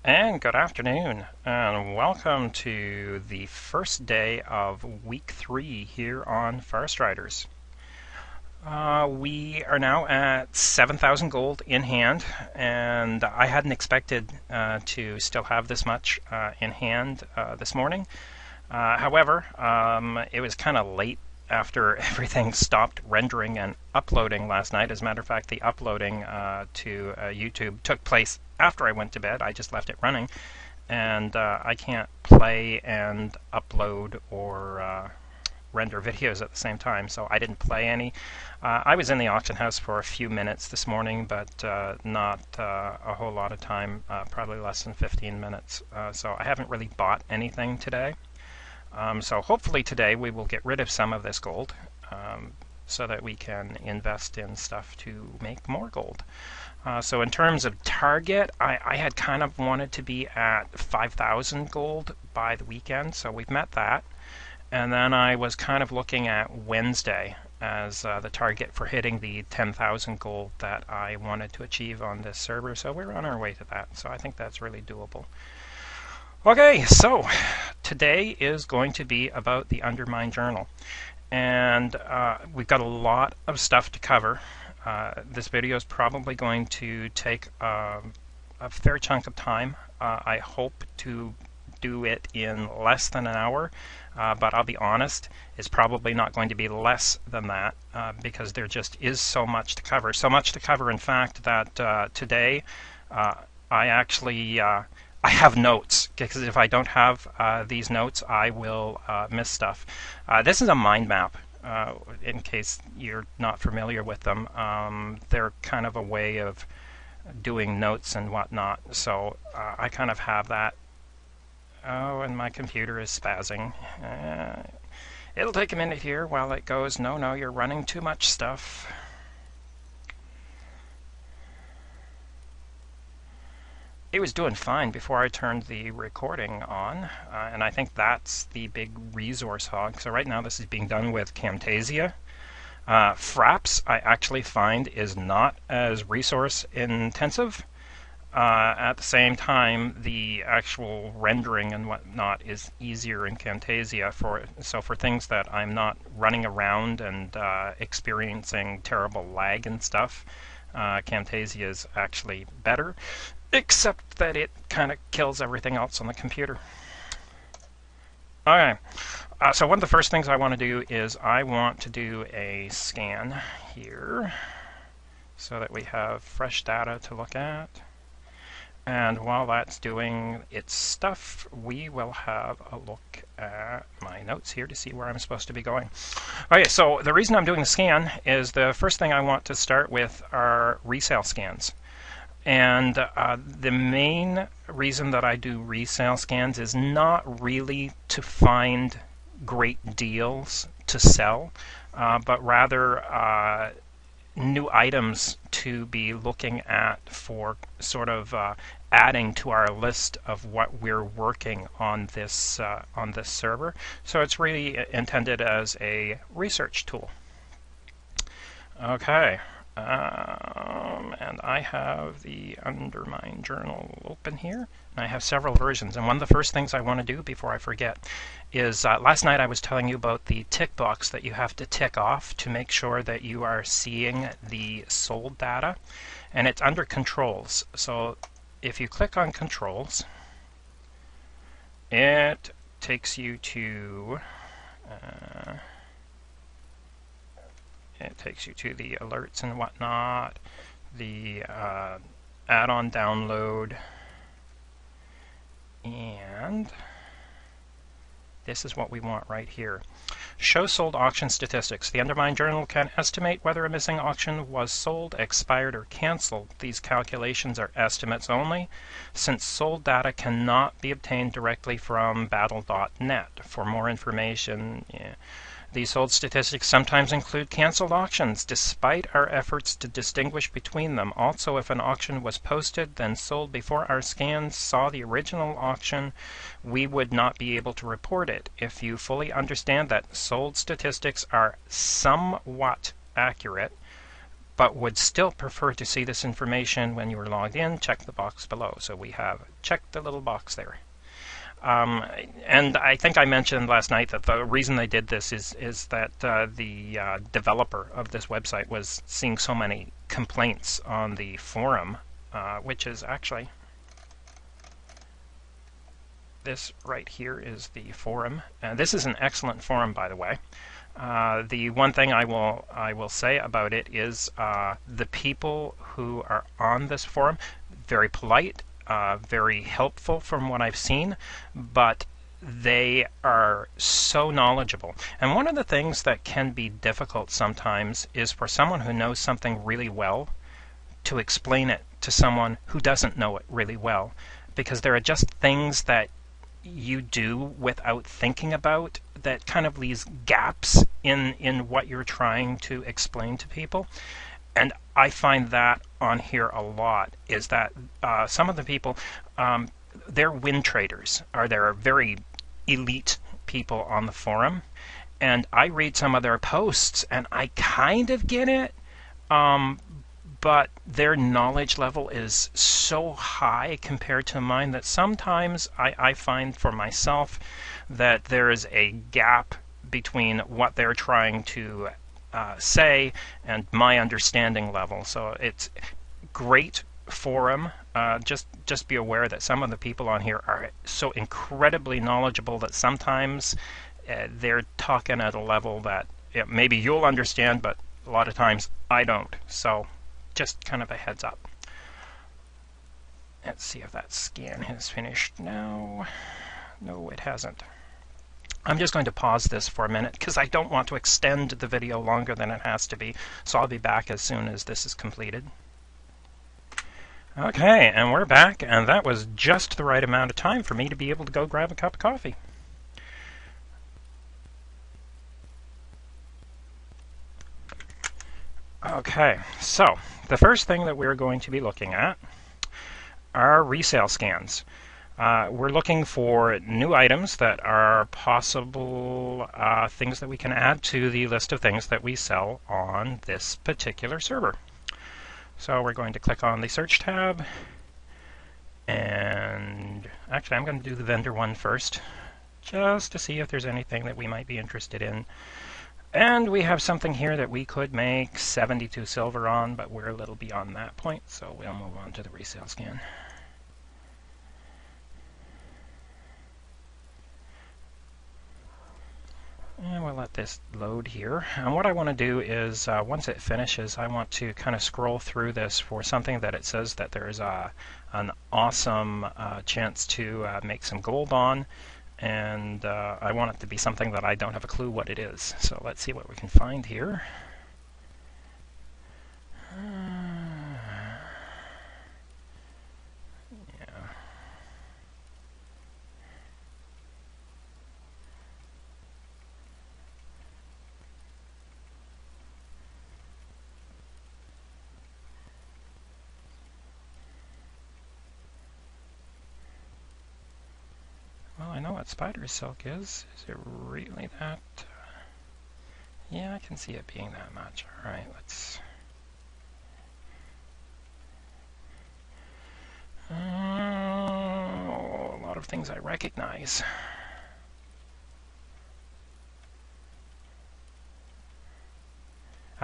And good afternoon, and welcome to the first day of week 3 here on Forest Riders. We are now at 7,000 gold in hand, and I hadn't expected to still have this much in hand this morning. However, it was kind of late after everything stopped rendering and uploading last night. As a matter of fact, the uploading to YouTube took place after I went to bed. I just left it running, and I can't play and upload or render videos at the same time, so I didn't play any. I was in the auction house for a few minutes this morning, but not a whole lot of time, probably less than 15 minutes. So I haven't really bought anything today. So hopefully today we will get rid of some of this gold so that we can invest in stuff to make more gold. So in terms of target, I had kind of wanted to be at 5,000 gold by the weekend, so we've met that. And then I was kind of looking at Wednesday as the target for hitting the 10,000 gold that I wanted to achieve on this server, so we're on our way to that. So I think that's really doable. Okay, so today is going to be about the Undermine Journal, and we've got a lot of stuff to cover. This video is probably going to take a fair chunk of time. I hope to do it in less than an hour, but I'll be honest, it's probably not going to be less than that because there just is so much to cover. So much to cover, in fact, that today I actually I have notes, because if I don't have these notes, I will miss stuff. This is a mind map, in case you're not familiar with them. They're kind of a way of doing notes and whatnot, so I kind of have that. Oh, and my computer is spazzing. It'll take a minute here while it goes, no, you're running too much stuff. It was doing fine before I turned the recording on, and I think that's the big resource hog. So right now this is being done with Camtasia. Fraps I actually find is not as resource intensive. At the same time, the actual rendering and whatnot is easier in Camtasia. So for things that I'm not running around and experiencing terrible lag and stuff, Camtasia is actually better, except that it kind of kills everything else on the computer. Okay, so one of the first things I want to do is I want to do a scan here so that we have fresh data to look at. And while that's doing its stuff, we will have a look at my notes here to see where I'm supposed to be going. Okay, so the reason I'm doing the scan is the first thing I want to start with are resale scans. And the main reason that I do resale scans is not really to find great deals to sell, but rather new items to be looking at for sort of adding to our list of what we're working on this server. So it's really intended as a research tool. Okay, and I have the Undermine Journal open here. I have several versions, and one of the first things I want to do before I forget is last night I was telling you about the tick box that you have to tick off to make sure that you are seeing the sold data, and it's under controls. So if you click on controls, it takes you to the alerts and whatnot, the add-on download, and this is what we want right here. Show sold auction statistics. The Undermine Journal can estimate whether a missing auction was sold, expired, or canceled. These calculations are estimates only, since sold data cannot be obtained directly from battle.net. For more information, these sold statistics sometimes include canceled auctions, despite our efforts to distinguish between them. Also, if an auction was posted, then sold before our scans saw the original auction, we would not be able to report it. If you fully understand that sold statistics are somewhat accurate, but would still prefer to see this information when you are logged in, check the box below. So we have checked the little box there. And I think I mentioned last night that the reason they did this is that the developer of this website was seeing so many complaints on the forum, which is actually this right here is the forum. This is an excellent forum, by the way. The one thing I will say about it is the people who are on this forum, very polite, very helpful from what I've seen, but they are so knowledgeable. And one of the things that can be difficult sometimes is for someone who knows something really well to explain it to someone who doesn't know it really well, because there are just things that you do without thinking about that kind of leaves gaps in what you're trying to explain to people. And I find that on here a lot, is that some of the people, they're win traders, or they're very elite people on the forum, and I read some of their posts and I kind of get it, but their knowledge level is so high compared to mine that sometimes I find for myself that there is a gap between what they're trying to say and my understanding level. So it's great forum. Just be aware that some of the people on here are so incredibly knowledgeable that sometimes they're talking at a level that maybe you'll understand, but a lot of times I don't. So just kind of a heads up. Let's see if that scan has finished now. No, it hasn't. I'm just going to pause this for a minute because I don't want to extend the video longer than it has to be, so I'll be back as soon as this is completed. Okay, and we're back, and that was just the right amount of time for me to be able to go grab a cup of coffee. Okay, so the first thing that we're going to be looking at are resale scans. We're looking for new items that are possible things that we can add to the list of things that we sell on this particular server. So we're going to click on the search tab, and actually I'm going to do the vendor one first, just to see if there's anything that we might be interested in. And we have something here that we could make 72 silver on, but we're a little beyond that point, so we'll move on to the resale scan. And we'll let this load here. And what I want to do is, once it finishes, I want to kind of scroll through this for something that it says that there's an awesome chance to make some gold on. And I want it to be something that I don't have a clue what it is. So let's see what we can find here. Well, I know what spider silk is. Is it really that? Yeah, I can see it being that much. Alright, let's... a lot of things I recognize.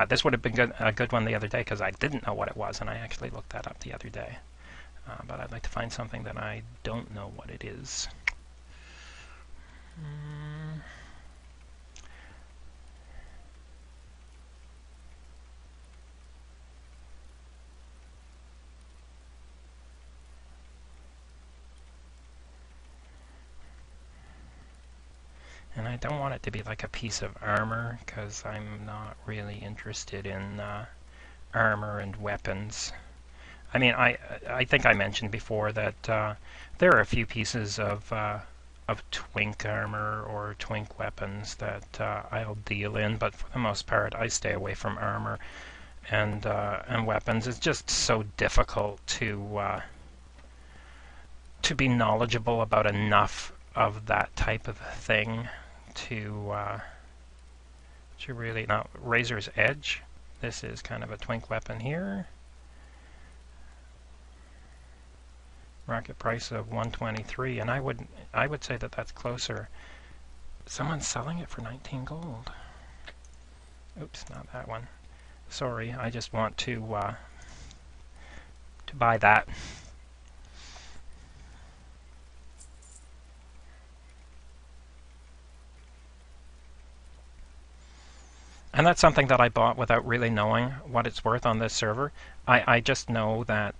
This would have been a good one the other day because I didn't know what it was, and I actually looked that up the other day. But I'd like to find something that I don't know what it is. And I don't want it to be like a piece of armor, because I'm not really interested in armor and weapons. I mean, I think I mentioned before that there are a few pieces of twink armor or twink weapons that I'll deal in, but for the most part I stay away from armor and weapons. It's just so difficult to be knowledgeable about enough of that type of thing to really... Now, Razor's Edge, This is kind of a twink weapon here. Market price of 123, and I would say that that's closer. Someone's selling it for 19 gold. Oops, not that one. Sorry, I just want to buy that. And that's something that I bought without really knowing what it's worth on this server. I just know that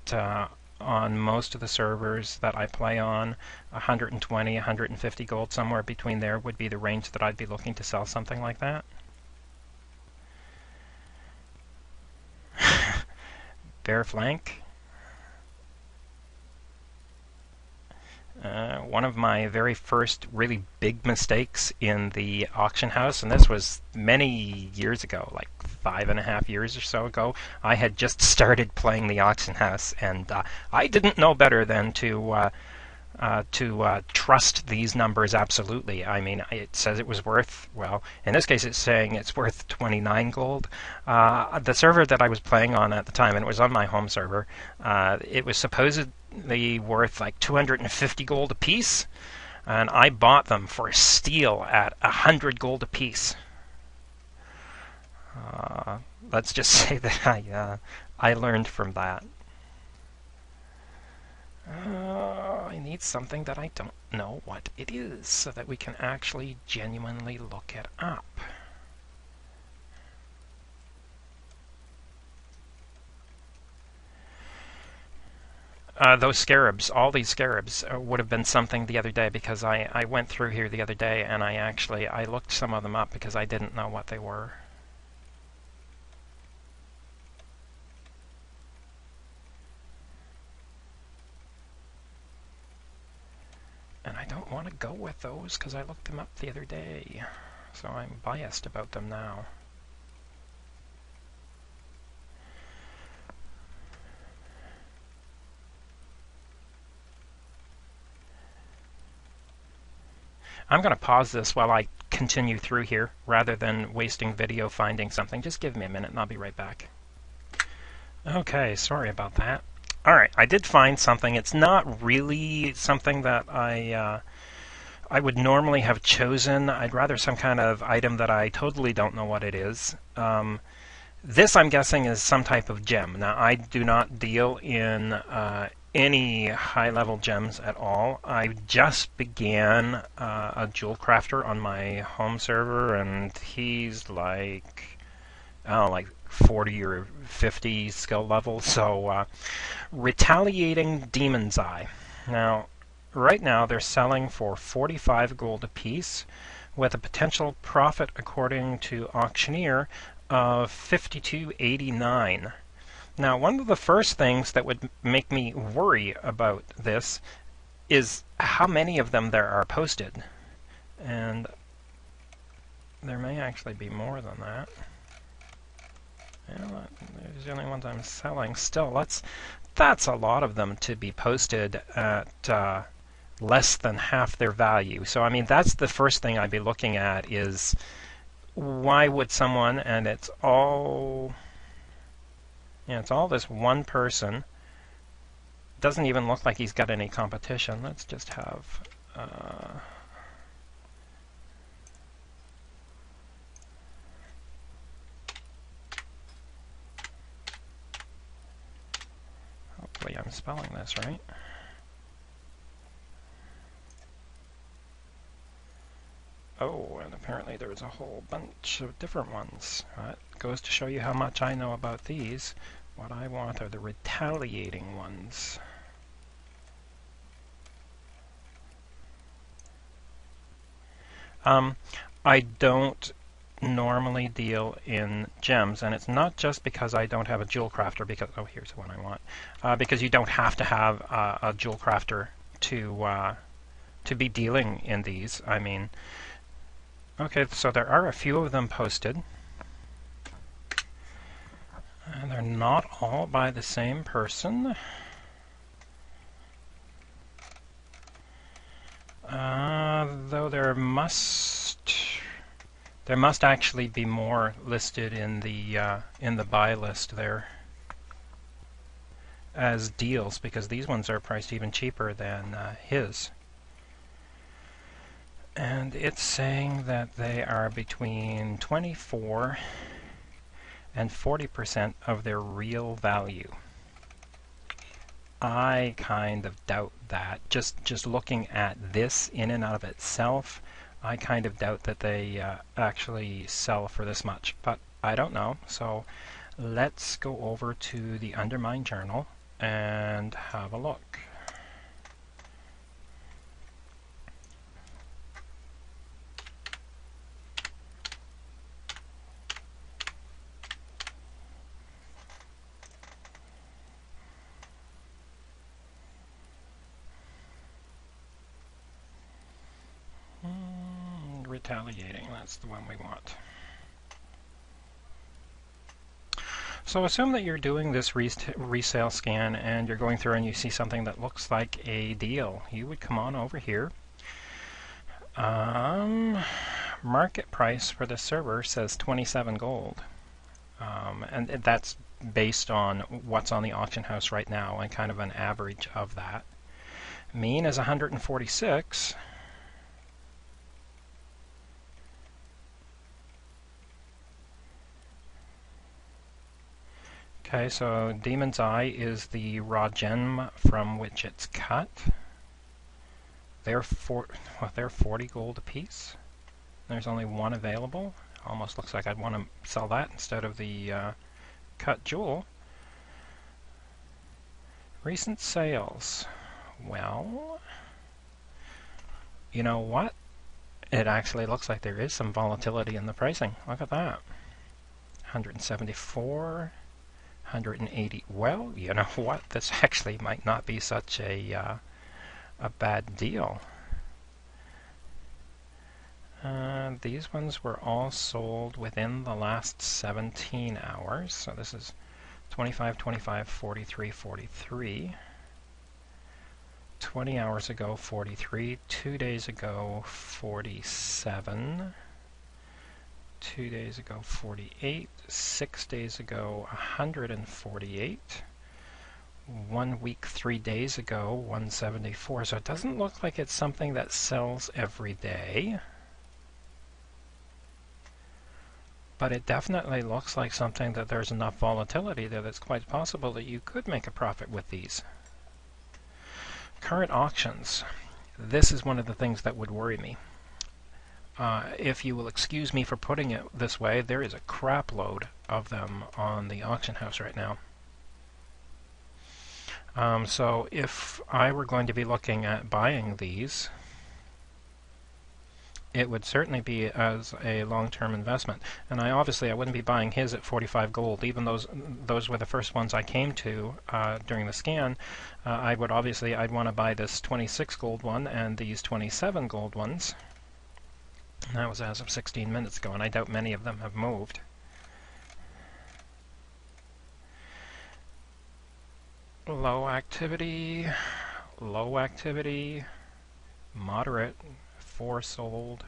on most of the servers that I play on, 120, 150 gold, somewhere between there would be the range that I'd be looking to sell something like that. Bear flank. One of my very first really big mistakes in the auction house, and this was many years ago, like 5.5 years or so ago, I had just started playing the auction house, and I didn't know better than to trust these numbers absolutely. I mean, it says it was worth, well, in this case it's saying it's worth 29 gold. The server that I was playing on at the time, and it was on my home server, it was supposedly worth like 250 gold a piece, and I bought them for steal at 100 gold a piece. Let's just say that I learned from that. I need something that I don't know what it is so that we can actually genuinely look it up. Those scarabs, all these scarabs, would have been something the other day, because I went through here the other day and I looked some of them up because I didn't know what they were. And I don't want to go with those because I looked them up the other day, so I'm biased about them now. I'm going to pause this while I continue through here, rather than wasting video finding something. Just give me a minute and I'll be right back. Okay, sorry about that. Alright, I did find something. It's not really something that I would normally have chosen. I'd rather some kind of item that I totally don't know what it is. This, I'm guessing, is some type of gem. Now, I do not deal in any high-level gems at all. I just began a jewel crafter on my home server, and he's like, like 40 or 50 skill level. So, retaliating demon's eye. Now, right now they're selling for 45 gold a piece, with a potential profit, according to auctioneer, of 52.89. Now, one of the first things that would make me worry about this is how many of them there are posted. And there may actually be more than that. Yeah, these are the only ones I'm selling. Still, that's a lot of them to be posted at less than half their value. So, I mean, that's the first thing I'd be looking at is why would someone, and it's all this one person. Doesn't even look like he's got any competition. Let's just have hopefully I'm spelling this right. Oh, and apparently there's a whole bunch of different ones. That goes to show you how much I know about these. What I want are the retaliating ones. I don't normally deal in gems, and it's not just because I don't have a jewel crafter, because, oh, here's the one I want, because you don't have to have a jewel crafter to be dealing in these. I mean, okay, so there are a few of them posted. And they're not all by the same person. Though there There must actually be more listed in the buy list there as deals, because these ones are priced even cheaper than his. And it's saying that they are between 24 and 40% of their real value. I kind of doubt that. Just looking at this in and of itself, I kind of doubt that they actually sell for this much, but I don't know. So let's go over to the Undermine Journal and have a look. Retaliating, that's the one we want. So assume that you're doing this resale scan and you're going through and you see something that looks like a deal. You would come on over here. Market price for this server says 27 gold. And that's based on what's on the auction house right now and kind of an average of that. Mean is 146. Okay, so Demon's Eye is the raw gem from which it's cut. They're 40 gold a piece. There's only one available. Almost looks like I'd want to sell that instead of the cut jewel. Recent sales. Well, you know what? It actually looks like there is some volatility in the pricing. Look at that. 174. 180. Well, you know what? This actually might not be such a bad deal. These ones were all sold within the last 17 hours. So this is 25, 25, 43, 43. 20 hours ago, 43. 2 days ago, 47. 2 days ago, 48. 6 days ago, 148. 1 week, 3 days ago, 174. So it doesn't look like it's something that sells every day. But it definitely looks like something that there's enough volatility there that's quite possible that you could make a profit with these. Current auctions. This is one of the things that would worry me. If you will excuse me for putting it this way, there is a crap load of them on the auction house right now. So if I were going to be looking at buying these, it would certainly be as a long-term investment. And I wouldn't be buying his at 45 gold. Even those were the first ones I came to during the scan. I'd want to buy this 26 gold one and these 27 gold ones. That was as of 16 minutes ago, and I doubt many of them have moved. Low activity, moderate, 4 sold,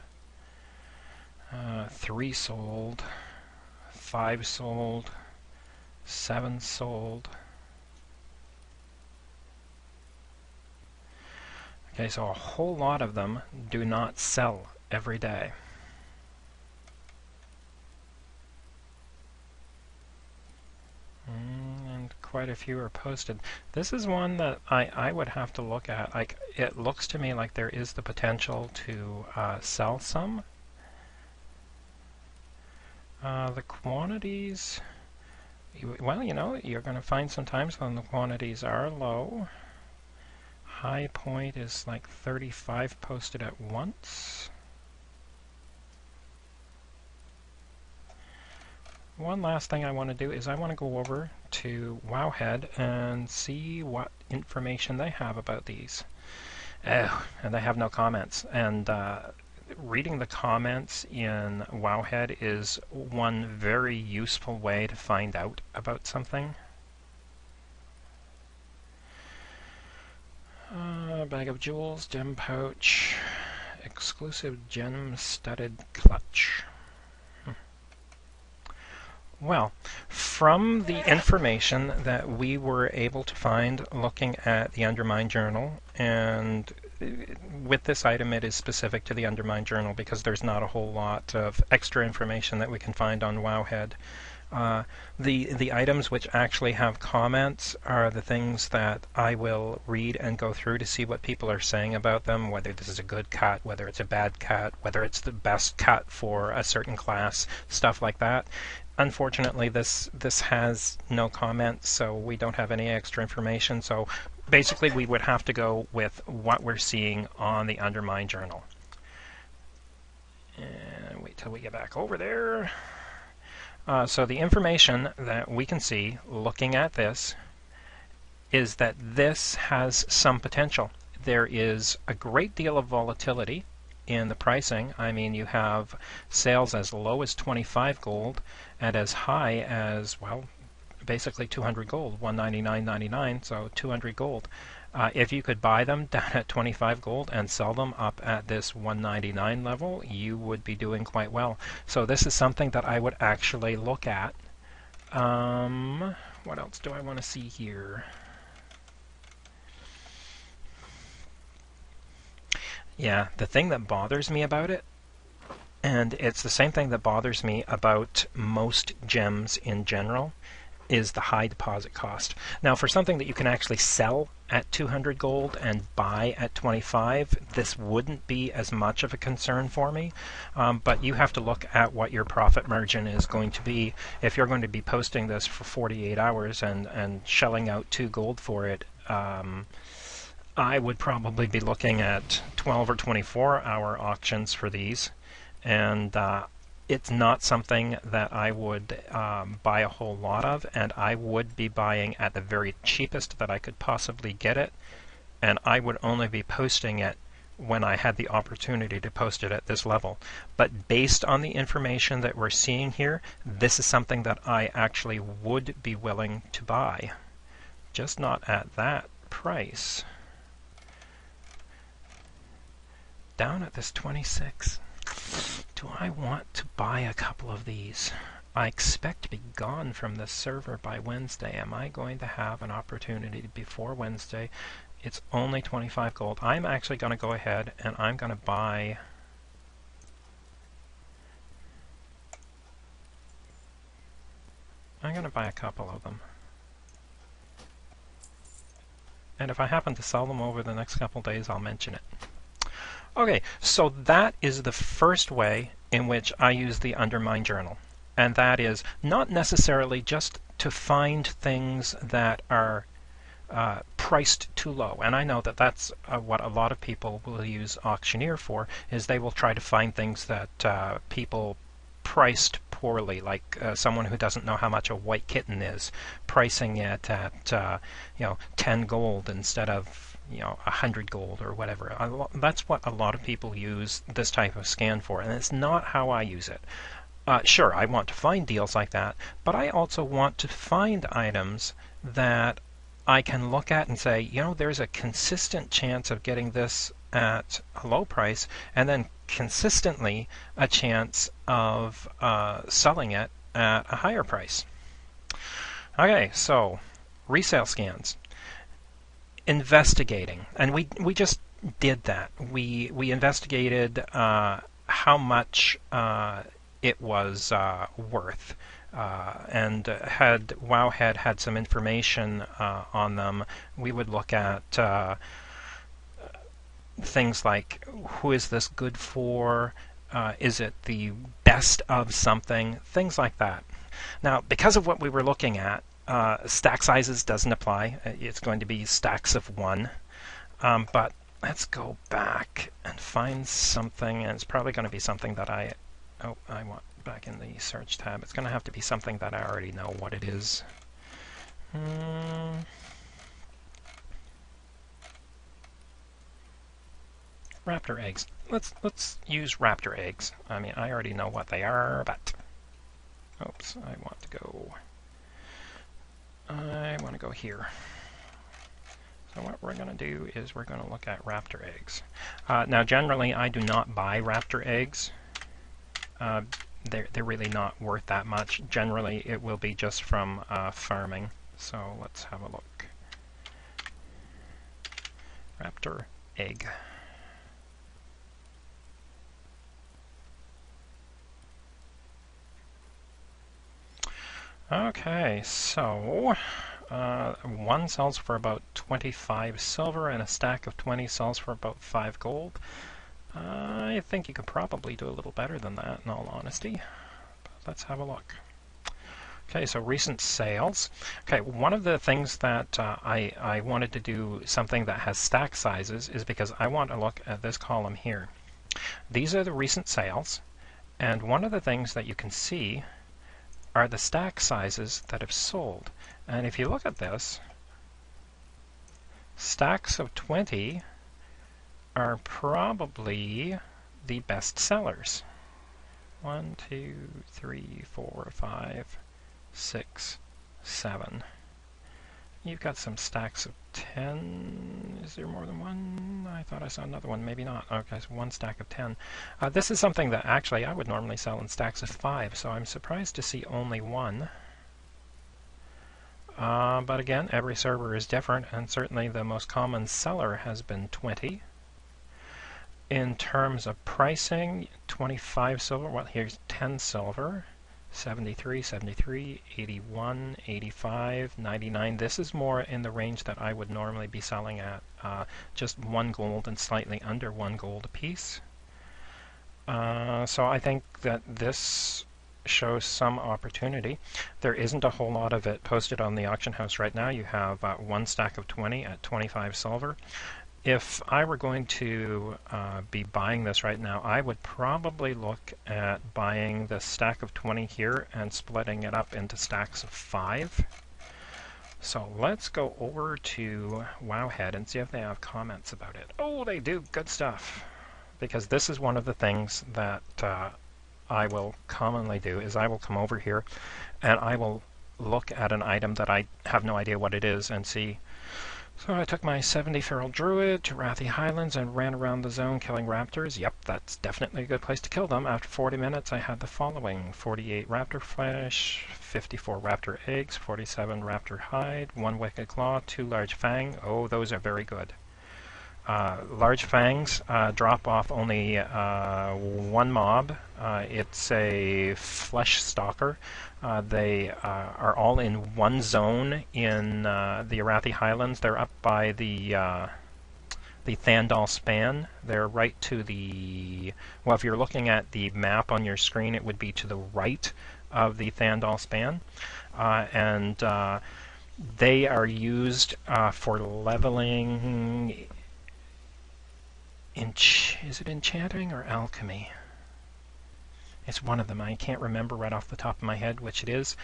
3 sold, 5 sold, 7 sold. Okay, so a whole lot of them do not sell every day. And quite a few are posted. This is one that I would have to look at. Like, it looks to me like there is the potential to sell some. The quantities, well, you know, you're going to find sometimes when the quantities are low. High point is like 35 posted at once. One last thing I want to do is I want to go over to Wowhead and see what information they have about these. And they have no comments. And reading the comments in Wowhead is one very useful way to find out about something. Bag of jewels, gem pouch, exclusive gem studded clutch. Well, from the information that we were able to find looking at the Undermine Journal, and with this item it is specific to the Undermine Journal because there's not a whole lot of extra information that we can find on Wowhead. The items which actually have comments are the things that I will read and go through to see what people are saying about them, whether this is a good cut, whether it's a bad cut, whether it's the best cut for a certain class, stuff like that. Unfortunately, this has no comments, so we don't have any extra information. So basically, we would have to go with what we're seeing on the Undermine Journal. And wait till we get back over there. So the information that we can see looking at this is that this has some potential. There is a great deal of volatility in the pricing. I mean, you have sales as low as 25 gold and as high as, well, basically 200 gold, 199.99, so 200 gold. If you could buy them down at 25 gold and sell them up at this 199 level, you would be doing quite well. So this is something that I would actually look at. What else do I want to see here? Yeah, the thing that bothers me about it, and it's the same thing that bothers me about most gems in general, is the high deposit cost. Now, for something that you can actually sell at 200 gold and buy at 25, this wouldn't be as much of a concern for me, but you have to look at what your profit margin is going to be. If you're going to be posting this for 48 hours and shelling out 2 gold for it, I would probably be looking at 12 or 24-hour auctions for these, and it's not something that I would buy a whole lot of, and I would be buying at the very cheapest that I could possibly get it, and I would only be posting it when I had the opportunity to post it at this level. But based on the information that we're seeing here, this is something that I actually would be willing to buy, just not at that price. Down at this 26. Do I want to buy a couple of these? I expect to be gone from this server by Wednesday. Am I going to have an opportunity before Wednesday? It's only 25 gold. I'm actually going to go ahead and I'm going to buy... I'm going to buy a couple of them. And if I happen to sell them over the next couple days, I'll mention it. Okay, so that is the first way in which I use the Undermine Journal. And that is not necessarily just to find things that are priced too low. And I know that that's what a lot of people will use Auctioneer for, is they will try to find things that people priced poorly, like someone who doesn't know how much a white kitten is, pricing it at 10 gold instead of 100 gold or whatever. That's what a lot of people use this type of scan for, and it's not how I use it. Sure, I want to find deals like that, but I also want to find items that I can look at and say, there's a consistent chance of getting this at a low price, and then consistently a chance of selling it at a higher price. Okay, so resale scans. Investigating, and we just did that. We investigated how much it was worth, and had Wowhead had some information on them, we would look at things like, who is this good for? Is it the best of something? Things like that. Now, because of what we were looking at, stack sizes doesn't apply. It's going to be stacks of 1. But let's go back and find something, and it's probably going to be something that I want back in the search tab. It's going to have to be something that I already know what it is. Raptor eggs. Let's use raptor eggs. I mean, I already know what they are, but oops, I want to go here. So what we're going to do is we're going to look at raptor eggs. Now, generally, I do not buy raptor eggs they're really not worth that much. Generally, it will be just from farming. So let's have a look. Raptor egg. Okay, so one sells for about 25 silver and a stack of 20 sells for about 5 gold. I think you could probably do a little better than that, in all honesty. But let's have a look. Okay, so recent sales. Okay, one of the things that I wanted to do something that has stack sizes is because I want to look at this column here. These are the recent sales, and one of the things that you can see are the stack sizes that have sold. And if you look at this, stacks of 20 are probably the best sellers. 1, 2, 3, 4, 5, 6, 7. You've got some stacks of 10. Is there more than one? I thought I saw another one. Maybe not. Okay, so one stack of 10. This is something that actually I would normally sell in stacks of 5, so I'm surprised to see only one. But again, every server is different, and certainly the most common seller has been 20. In terms of pricing, 25 silver. Well, here's 10 silver. 73, 73, 81, 85, 99. This is more in the range that I would normally be selling at, just 1 gold and slightly under 1 gold a piece. So I think that this shows some opportunity. There isn't a whole lot of it posted on the auction house right now. You have one stack of 20 at 25 silver. If I were going to be buying this right now, I would probably look at buying the stack of 20 here and splitting it up into stacks of 5. So let's go over to Wowhead and see if they have comments about it. Oh, they do. Good stuff. Because this is one of the things that I will commonly do, is I will come over here and I will look at an item that I have no idea what it is and see. So I took my 70 Feral Druid to Rathi Highlands and ran around the zone killing raptors. Yep, that's definitely a good place to kill them. After 40 minutes I had the following: 48 raptor flesh, 54 raptor eggs, 47 raptor hide, 1 wicked claw, 2 large fang. Oh, those are very good. Large fangs drop off only 1 mob. It's a flesh stalker. They are all in one zone in the Arathi Highlands. They're up by the Thandal Span. They're right to the... Well, if you're looking at the map on your screen, it would be to the right of the Thandal Span. And they are used for leveling... Is it enchanting or alchemy? It's one of them. I can't remember right off the top of my head which it is,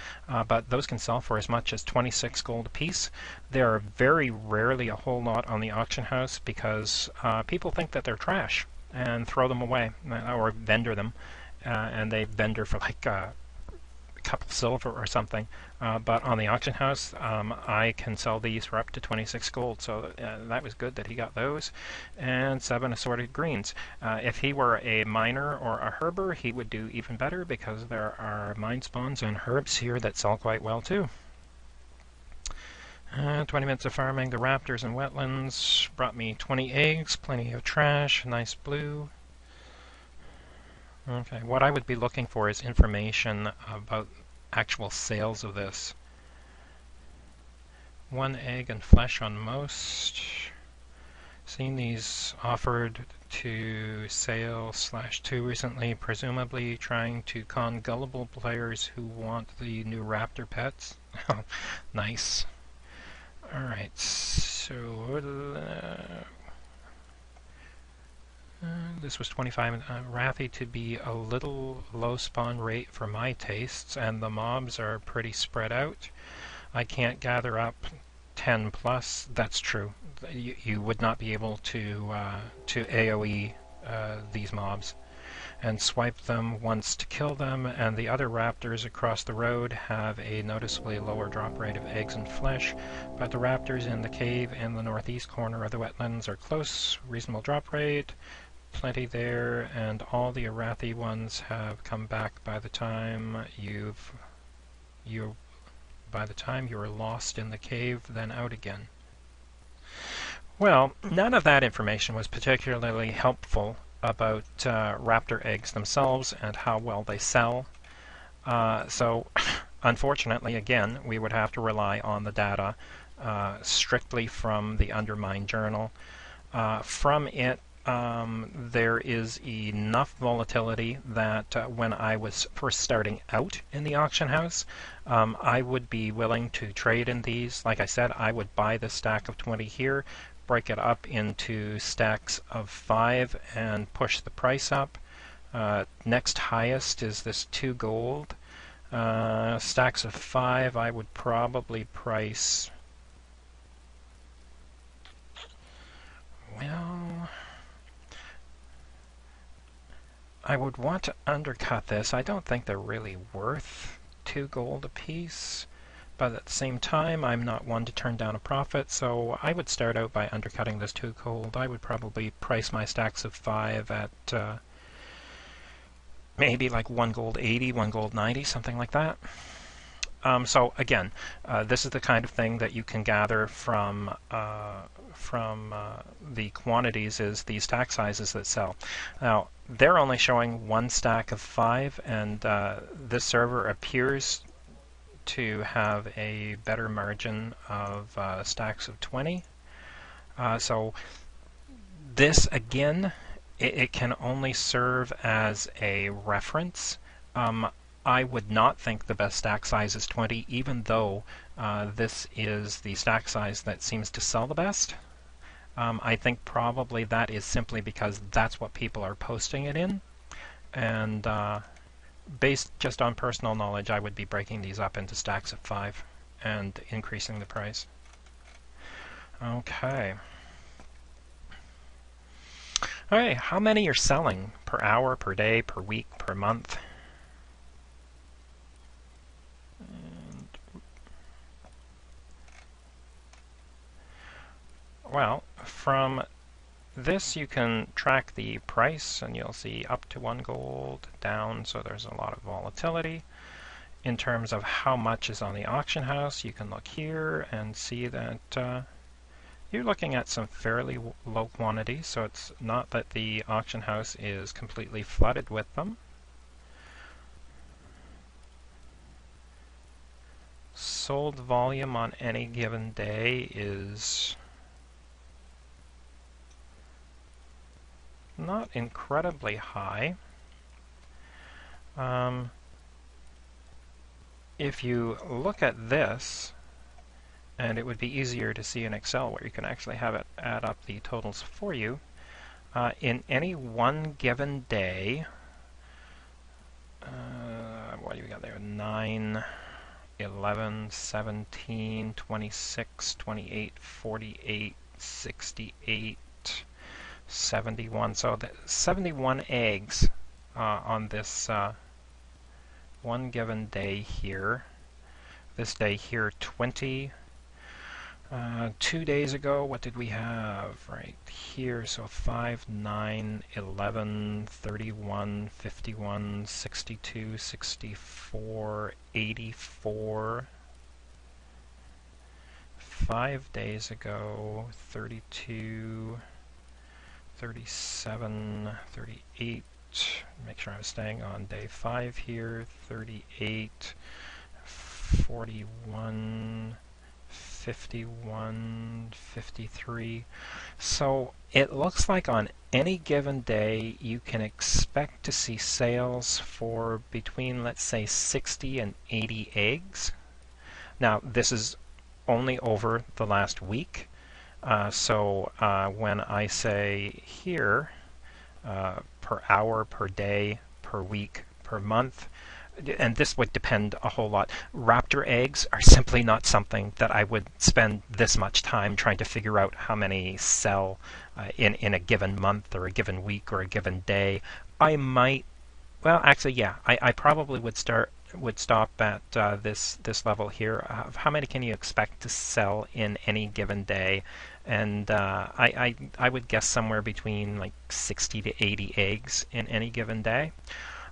but those can sell for as much as 26 gold a piece. There are very rarely a whole lot on the auction house because people think that they're trash and throw them away or vendor them, and they vendor for like a couple silver or something. But on the auction house, I can sell these for up to 26 gold, so that was good that he got those. And 7 assorted greens. If he were a miner or a herber, he would do even better because there are mine spawns and herbs here that sell quite well too. 20 minutes of farming the raptors and wetlands brought me 20 eggs, plenty of trash, nice blue. Okay, what I would be looking for is information about actual sales of this. 1 egg and flesh on most. Seen these offered to sale /2 recently, presumably trying to con gullible players who want the new raptor pets. Nice. Alright, so... this was 25. Rathi to be a little low spawn rate for my tastes, and the mobs are pretty spread out. I can't gather up 10 plus. That's true. You would not be able to AoE these mobs and swipe them once to kill them, and the other raptors across the road have a noticeably lower drop rate of eggs and flesh, but the raptors in the cave in the northeast corner of the wetlands are close, reasonable drop rate. plenty there, and all the Arathi ones have come back by the time you are lost in the cave, then out again. Well, none of that information was particularly helpful about raptor eggs themselves and how well they sell. So unfortunately, again, we would have to rely on the data strictly from the Undermine Journal. From it, there is enough volatility that when I was first starting out in the auction house, I would be willing to trade in these. Like I said, I would buy the stack of 20 here, break it up into stacks of 5 and push the price up. Next highest is this 2 gold. Stacks of 5 I would probably price, well, I would want to undercut this. I don't think they're really worth 2 gold apiece, but at the same time I'm not one to turn down a profit, so I would start out by undercutting this 2 gold. I would probably price my stacks of 5 at maybe like 1 gold 80, 1 gold 90, something like that. So again, this is the kind of thing that you can gather from the quantities, is the stack sizes that sell. Now, they're only showing 1 stack of 5, and this server appears to have a better margin of stacks of 20. So this, again, it can only serve as a reference. I would not think the best stack size is 20, even though this is the stack size that seems to sell the best. I think probably that is simply because that's what people are posting it in. And based just on personal knowledge, I would be breaking these up into stacks of 5 and increasing the price. Okay. Alright, how many are selling per hour, per day, per week, per month? Well, from this you can track the price, and you'll see up to 1 gold, down, so there's a lot of volatility. In terms of how much is on the auction house, you can look here and see that you're looking at some fairly low quantities, so it's not that the auction house is completely flooded with them. Sold volume on any given day is not incredibly high. If you look at this, and it would be easier to see in Excel where you can actually have it add up the totals for you, in any one given day, what do we got there? 9, 11, 17, 26, 28, 48, 68, 71. So 71 eggs on this one given day here. This day here, 20. 2 days ago, what did we have right here? So 5, 9, 11, 31, 51, 62, 64, 84. 5 days ago, 32, 37, 38. Make sure I'm staying on day 5 here. 38, 41, 51, 53. So it looks like on any given day you can expect to see sales for between, let's say, 60 and 80 eggs. Now, this is only over the last week. So when I say here, per hour, per day, per week, per month, and this would depend a whole lot. Raptor eggs are simply not something that I would spend this much time trying to figure out how many sell in a given month or a given week or a given day. I might, well, actually, yeah, I probably would stop at this level here. How many can you expect to sell in any given day? and I would guess somewhere between like 60 to 80 eggs in any given day.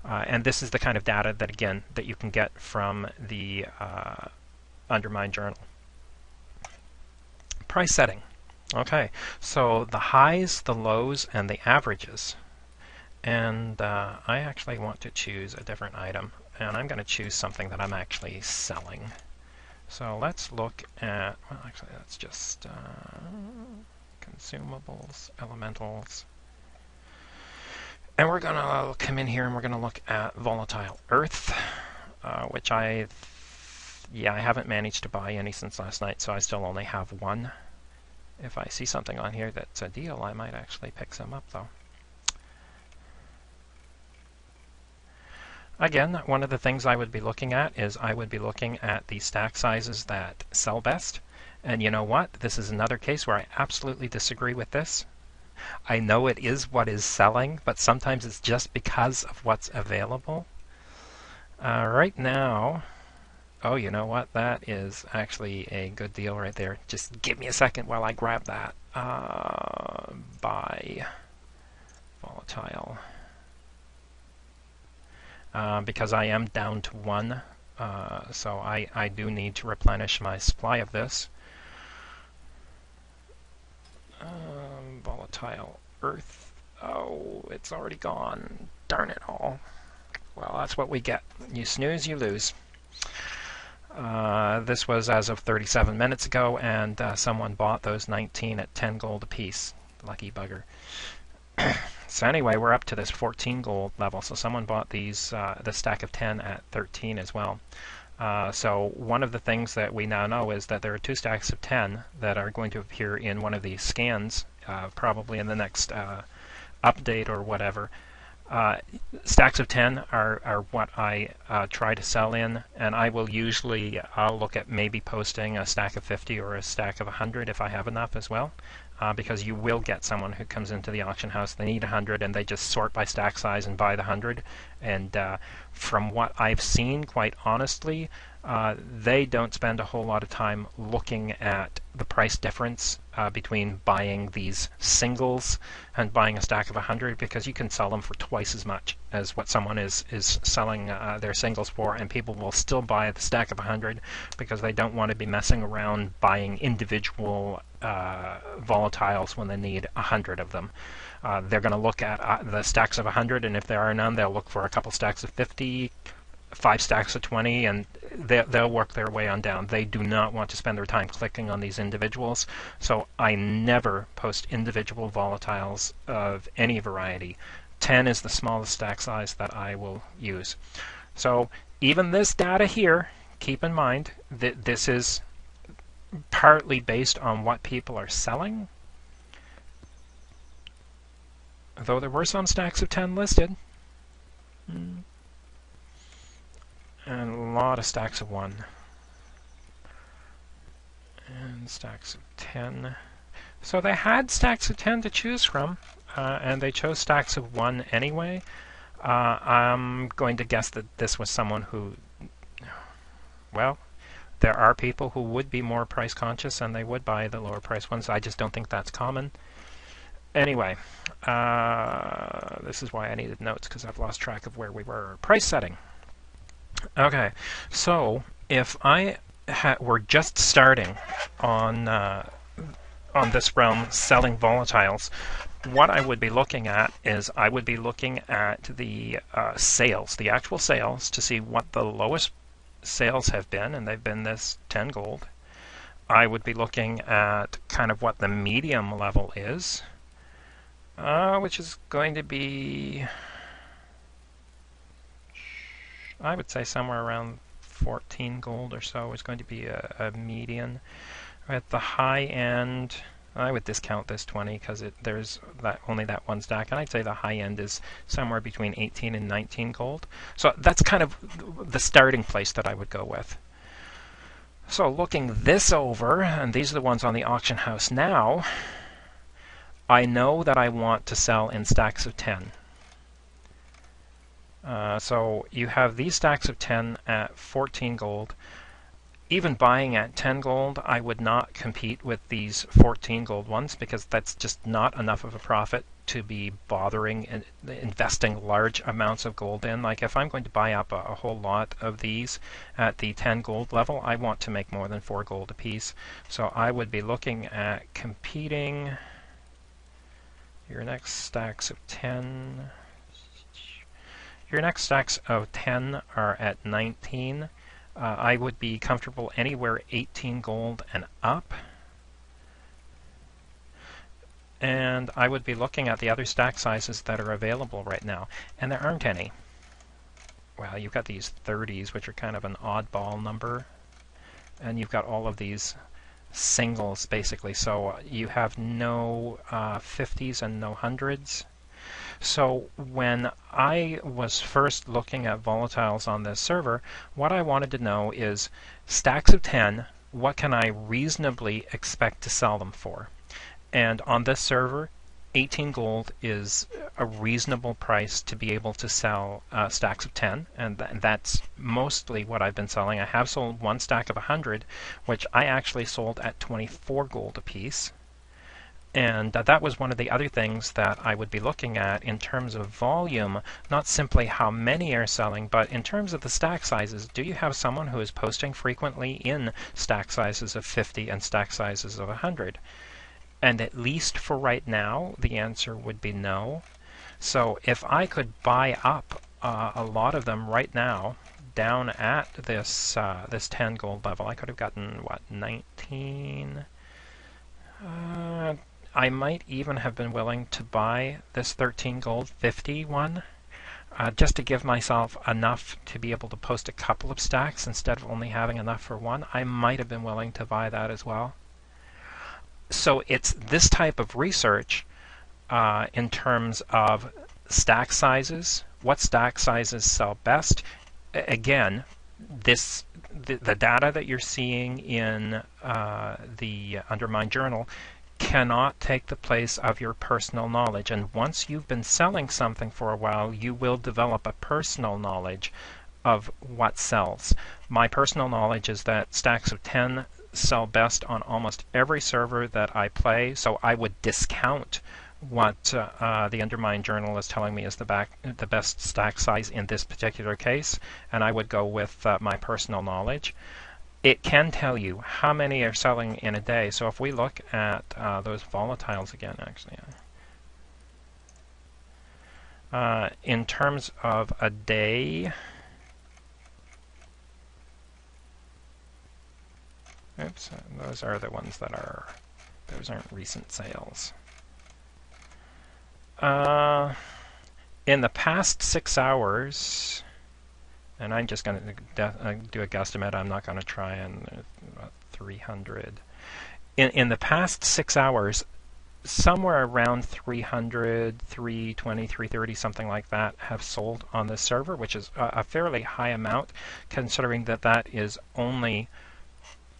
And this is the kind of data that, again, that you can get from the Undermine Journal. Price setting. Okay, so the highs, the lows, and the averages. And I actually want to choose a different item, and I'm going to choose something that I'm actually selling. So let's look at, well, actually, that's just consumables, elementals. And we're going to come in here and we're going to look at volatile earth, which I haven't managed to buy any since last night, so I still only have one. If I see something on here that's a deal, I might actually pick some up, though. Again, one of the things I would be looking at is I would be looking at the stack sizes that sell best. And you know what? This is another case where I absolutely disagree with this. I know it is what is selling, but sometimes it's just because of what's available. Right now, oh, you know what? That is actually a good deal right there. Just give me a second while I grab that. Buy volatile. Because I am down to one, so I do need to replenish my supply of this. Volatile earth. Oh, it's already gone. Darn it all. Well, that's what we get. You snooze, you lose. This was as of 37 minutes ago, and someone bought those 19 at 10 gold apiece. Lucky bugger. So anyway, we're up to this 14 gold level. So someone bought these, the stack of 10 at 13 as well. So one of the things that we now know is that there are 2 stacks of 10 that are going to appear in one of these scans, probably in the next update or whatever. Stacks of 10 are what I try to sell in, and I will usually I'll look at maybe posting a stack of 50 or a stack of 100 if I have enough as well. Because you will get someone who comes into the auction house, they need 100, and they just sort by stack size and buy the 100. And from what I've seen, quite honestly, they don't spend a whole lot of time looking at the price difference between buying these singles and buying a stack of 100, because you can sell them for twice as much as what someone is selling their singles for, and people will still buy the stack of 100 because they don't want to be messing around buying individual volatiles when they need 100 of them. They're going to look at the stacks of 100, and if there are none, they'll look for a couple stacks of 50, 5 stacks of 20, and they'll work their way on down. They do not want to spend their time clicking on these individuals, so I never post individual volatiles of any variety. 10 is the smallest stack size that I will use. So even this data here, keep in mind that this is partly based on what people are selling, though there were some stacks of 10 listed. And a lot of stacks of 1. And stacks of 10. So they had stacks of 10 to choose from, and they chose stacks of 1 anyway. I'm going to guess that this was someone who, well, there are people who would be more price conscious and they would buy the lower price ones. I just don't think that's common. Anyway, this is why I needed notes, because I've lost track of where we were. Price setting. Okay, so if I were just starting on this realm selling volatiles, what I would be looking at is I would be looking at the sales, the actual sales, to see what the lowest sales have been, and they've been this 10 gold. I would be looking at kind of what the medium level is, which is going to be, I would say somewhere around 14 gold or so is going to be a median. At the high end, I would discount this 20 because there's only that one stack, and I'd say the high end is somewhere between 18 and 19 gold. So that's kind of the starting place that I would go with. So looking this over, and these are the ones on the auction house now, I know that I want to sell in stacks of 10. So you have these stacks of 10 at 14 gold. even buying at 10 gold, I would not compete with these 14 gold ones because that's just not enough of a profit to be bothering and investing large amounts of gold in. Like if I'm going to buy up a whole lot of these at the 10 gold level, I want to make more than 4 gold apiece. So I would be looking at competing. Your next stacks of 10. Your next stacks of 10 are at 19. I would be comfortable anywhere 18 gold and up. And I would be looking at the other stack sizes that are available right now. And there aren't any. Well, you've got these 30s, which are kind of an oddball number. And you've got all of these singles, basically. So you have no 50s and no 100s. So when I was first looking at volatiles on this server, what I wanted to know is stacks of 10, what can I reasonably expect to sell them for? And on this server, 18 gold is a reasonable price to be able to sell stacks of 10, and that's mostly what I've been selling. I have sold one stack of 100, which I actually sold at 24 gold apiece. And that was one of the other things that I would be looking at in terms of volume, not simply how many are selling, but in terms of the stack sizes. Do you have someone who is posting frequently in stack sizes of 50 and stack sizes of 100? And at least for right now, the answer would be no. So if I could buy up a lot of them right now, down at this 10 gold level, I could have gotten, what, 19? I might even have been willing to buy this 13 gold 50 one, just to give myself enough to be able to post a couple of stacks instead of only having enough for one. I might have been willing to buy that as well. So it's this type of research in terms of stack sizes, what stack sizes sell best. Again, the data that you're seeing in the Undermine Journal cannot take the place of your personal knowledge. And once you've been selling something for a while, you will develop a personal knowledge of what sells. My personal knowledge is that stacks of 10 sell best on almost every server that I play, so I would discount what the Undermine Journal is telling me is the best stack size in this particular case, and I would go with my personal knowledge. It can tell you how many are selling in a day. So if we look at those volatiles again, actually, in terms of a day, oops, those are the ones that are, those aren't recent sales. In the past 6 hours, and I'm just going to do a guesstimate. I'm not going to try and 300. In the past 6 hours, somewhere around 300, 320, 330, something like that, have sold on this server, which is a fairly high amount, considering that that is only,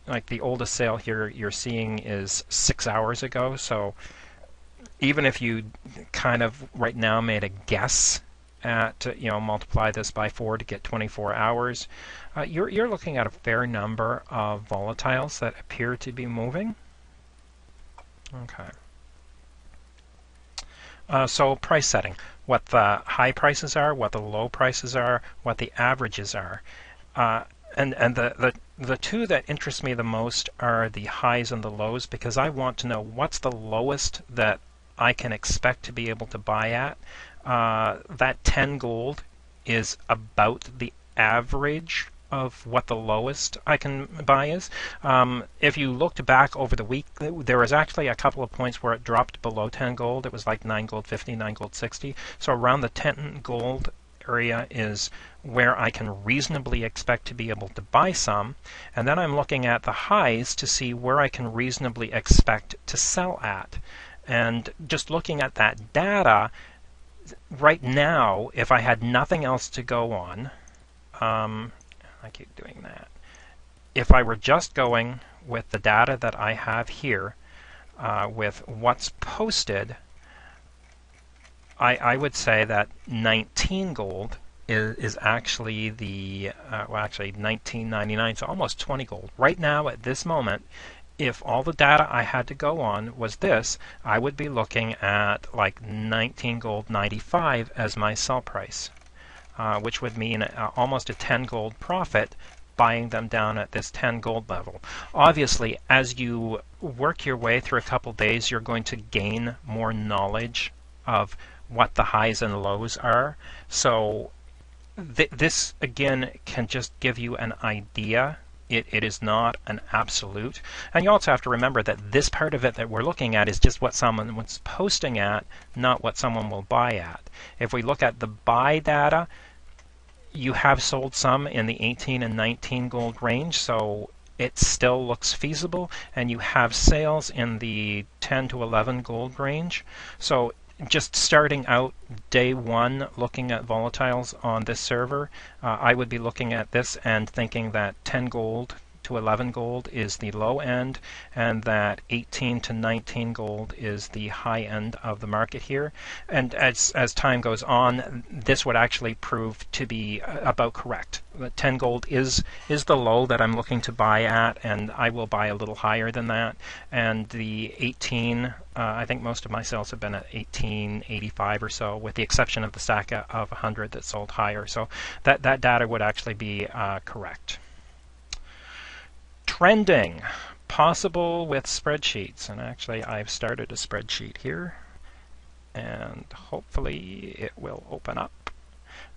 like, the oldest sale here you're seeing is 6 hours ago. So even if you kind of right now made a guess at, multiply this by 4 to get 24 hours, you're looking at a fair number of volatiles that appear to be moving. Okay. So price setting, what the high prices are, what the low prices are, what the averages are. And the two that interest me the most are the highs and the lows, because I want to know what's the lowest that I can expect to be able to buy at. That 10 gold is about the average of what the lowest I can buy is. If you looked back over the week, there was actually a couple of points where it dropped below 10 gold. It was like 9 gold 50, 9 gold 60. So around the 10 gold area is where I can reasonably expect to be able to buy some. And then I'm looking at the highs to see where I can reasonably expect to sell at. And just looking at that data, right now, if I had nothing else to go on, I keep doing that. If I were just going with the data that I have here, with what's posted, I would say that 19 gold is actually the well, actually 19.99, so almost 20 gold. Right now, at this moment, if all the data I had to go on was this, I would be looking at like 19 gold 95 as my sell price, which would mean almost a 10 gold profit buying them down at this 10 gold level. Obviously, as you work your way through a couple days, you're going to gain more knowledge of what the highs and lows are. So this, again, can just give you an idea. It is not an absolute. And you also have to remember that this part of it that we're looking at is just what someone was posting at, not what someone will buy at. If we look at the buy data, you have sold some in the 18 and 19 gold range, so it still looks feasible, and you have sales in the 10 to 11 gold range. So just starting out day one looking at volatiles on this server, I would be looking at this and thinking that 10 gold to 11 gold is the low end, and that 18 to 19 gold is the high end of the market here. And as time goes on, this would actually prove to be about correct. 10 gold is the low that I'm looking to buy at, and I will buy a little higher than that. And the 18, I think most of my sales have been at 1885 or so, with the exception of the stack of 100 that sold higher. So that data would actually be correct. Trending, possible with spreadsheets. And actually, I've started a spreadsheet here, and hopefully it will open up.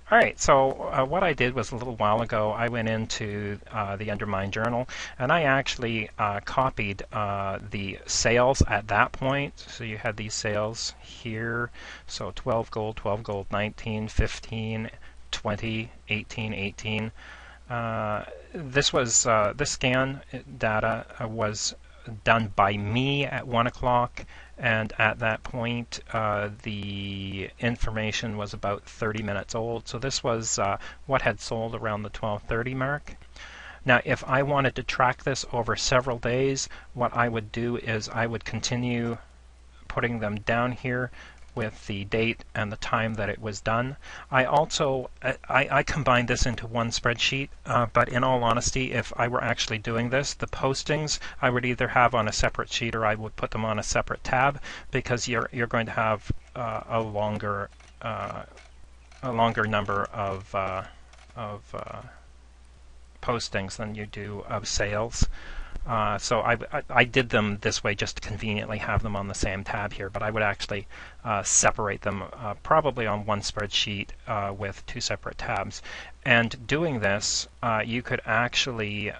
All right, so what I did was a little while ago, I went into the Undermine Journal, and I actually copied the sales at that point. So you had these sales here, so 12 gold, 19, 15, 20, 18, 18. This scan data was done by me at 1 o'clock, and at that point the information was about 30 minutes old. So this was what had sold around the 12:30 mark. Now, if I wanted to track this over several days, what I would do is I would continue putting them down here with the date and the time that it was done. I also I combined this into one spreadsheet, but in all honesty, if I were actually doing this, the postings I would either have on a separate sheet or I would put them on a separate tab, because you're going to have a longer number of postings than you do of sales. So I did them this way just to conveniently have them on the same tab here, but I would actually separate them probably on one spreadsheet with two separate tabs. And doing this, you could actually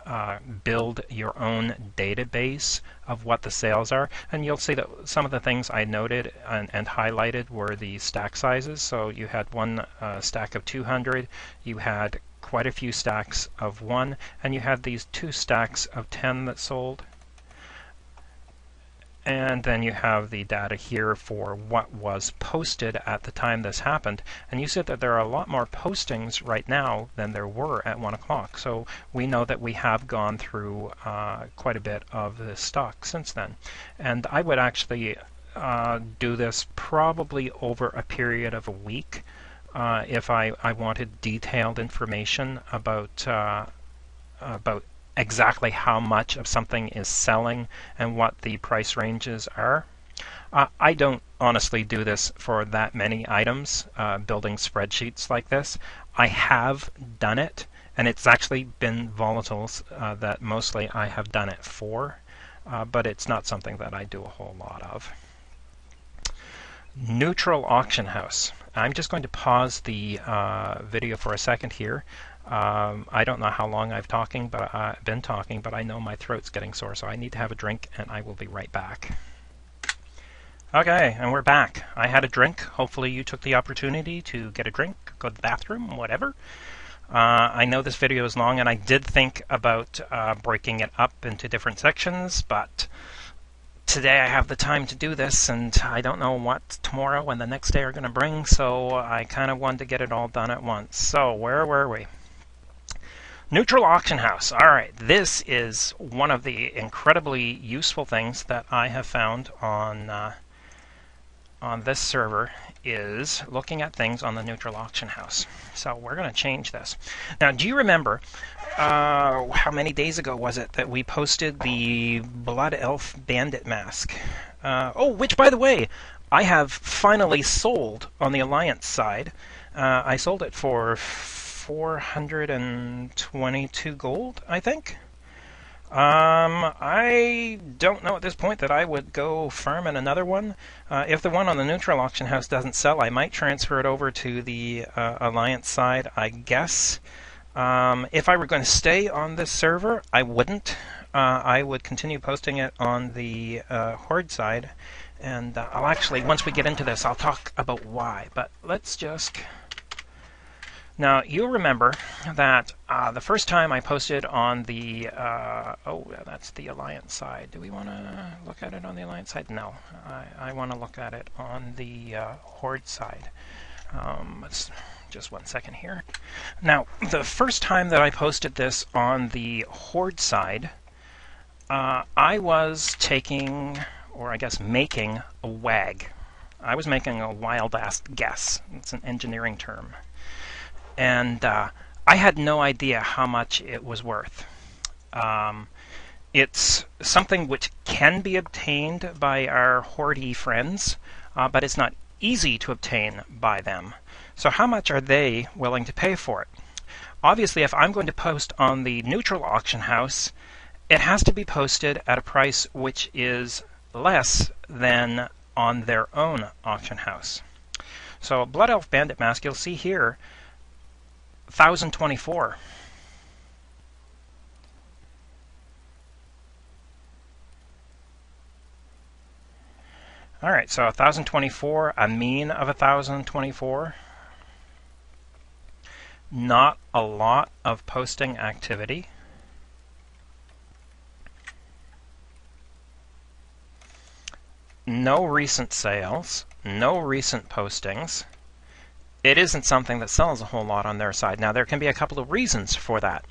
build your own database of what the sales are. And you'll see that some of the things I noted and highlighted were the stack sizes. So you had one stack of 200, you had quite a few stacks of 1, and you had these 2 stacks of 10 that sold. And then you have the data here for what was posted at the time this happened. And you see that there are a lot more postings right now than there were at 1 o'clock. So we know that we have gone through quite a bit of this stock since then. And I would actually do this probably over a period of a week. If I wanted detailed information about exactly how much of something is selling and what the price ranges are. I don't honestly do this for that many items, building spreadsheets like this. I have done it, and it's actually been volatiles that mostly I have done it for, but it's not something that I do a whole lot of. Neutral auction house. I'm just going to pause the video for a second here. I don't know how long I've been talking, but I know my throat's getting sore, so I need to have a drink, and I will be right back. Okay, and we're back. I had a drink. Hopefully you took the opportunity to get a drink, go to the bathroom, whatever. I know this video is long, and I did think about breaking it up into different sections, but today I have the time to do this, and I don't know what tomorrow and the next day are going to bring, so I kind of wanted to get it all done at once. So where were we? Neutral auction house. All right, this is one of the incredibly useful things that I have found on on this server is looking at things on the neutral auction house. So we're going to change this. Now, do you remember how many days ago was it that we posted the Blood Elf Bandit mask? Which, by the way, I have finally sold on the Alliance side. I sold it for 422 gold, I think. I don't know at this point that I would go firm in another one. If the one on the neutral auction house doesn't sell, I might transfer it over to the Alliance side, I guess. If I were going to stay on this server, I wouldn't. I would continue posting it on the Horde side. And I'll actually, once we get into this, I'll talk about why. But let's just... Now, you'll remember that the first time I posted on the... that's the Alliance side. Do we want to look at it on the Alliance side? No. I want to look at it on the Horde side. Let's just 1 second here. Now, the first time that I posted this on the Horde side, I was taking, or I guess making, a WAG. I was making a wild-ass guess. It's an engineering term. And I had no idea how much it was worth. It's something which can be obtained by our Horde friends, but it's not easy to obtain by them. So how much are they willing to pay for it? Obviously, if I'm going to post on the neutral auction house, it has to be posted at a price which is less than on their own auction house. So Blood Elf Bandit Mask, you'll see here, 1,024. All right, so 1,024, a mean of 1,024. Not a lot of posting activity. No recent sales, no recent postings. It isn't something that sells a whole lot on their side. Now, there can be a couple of reasons for that.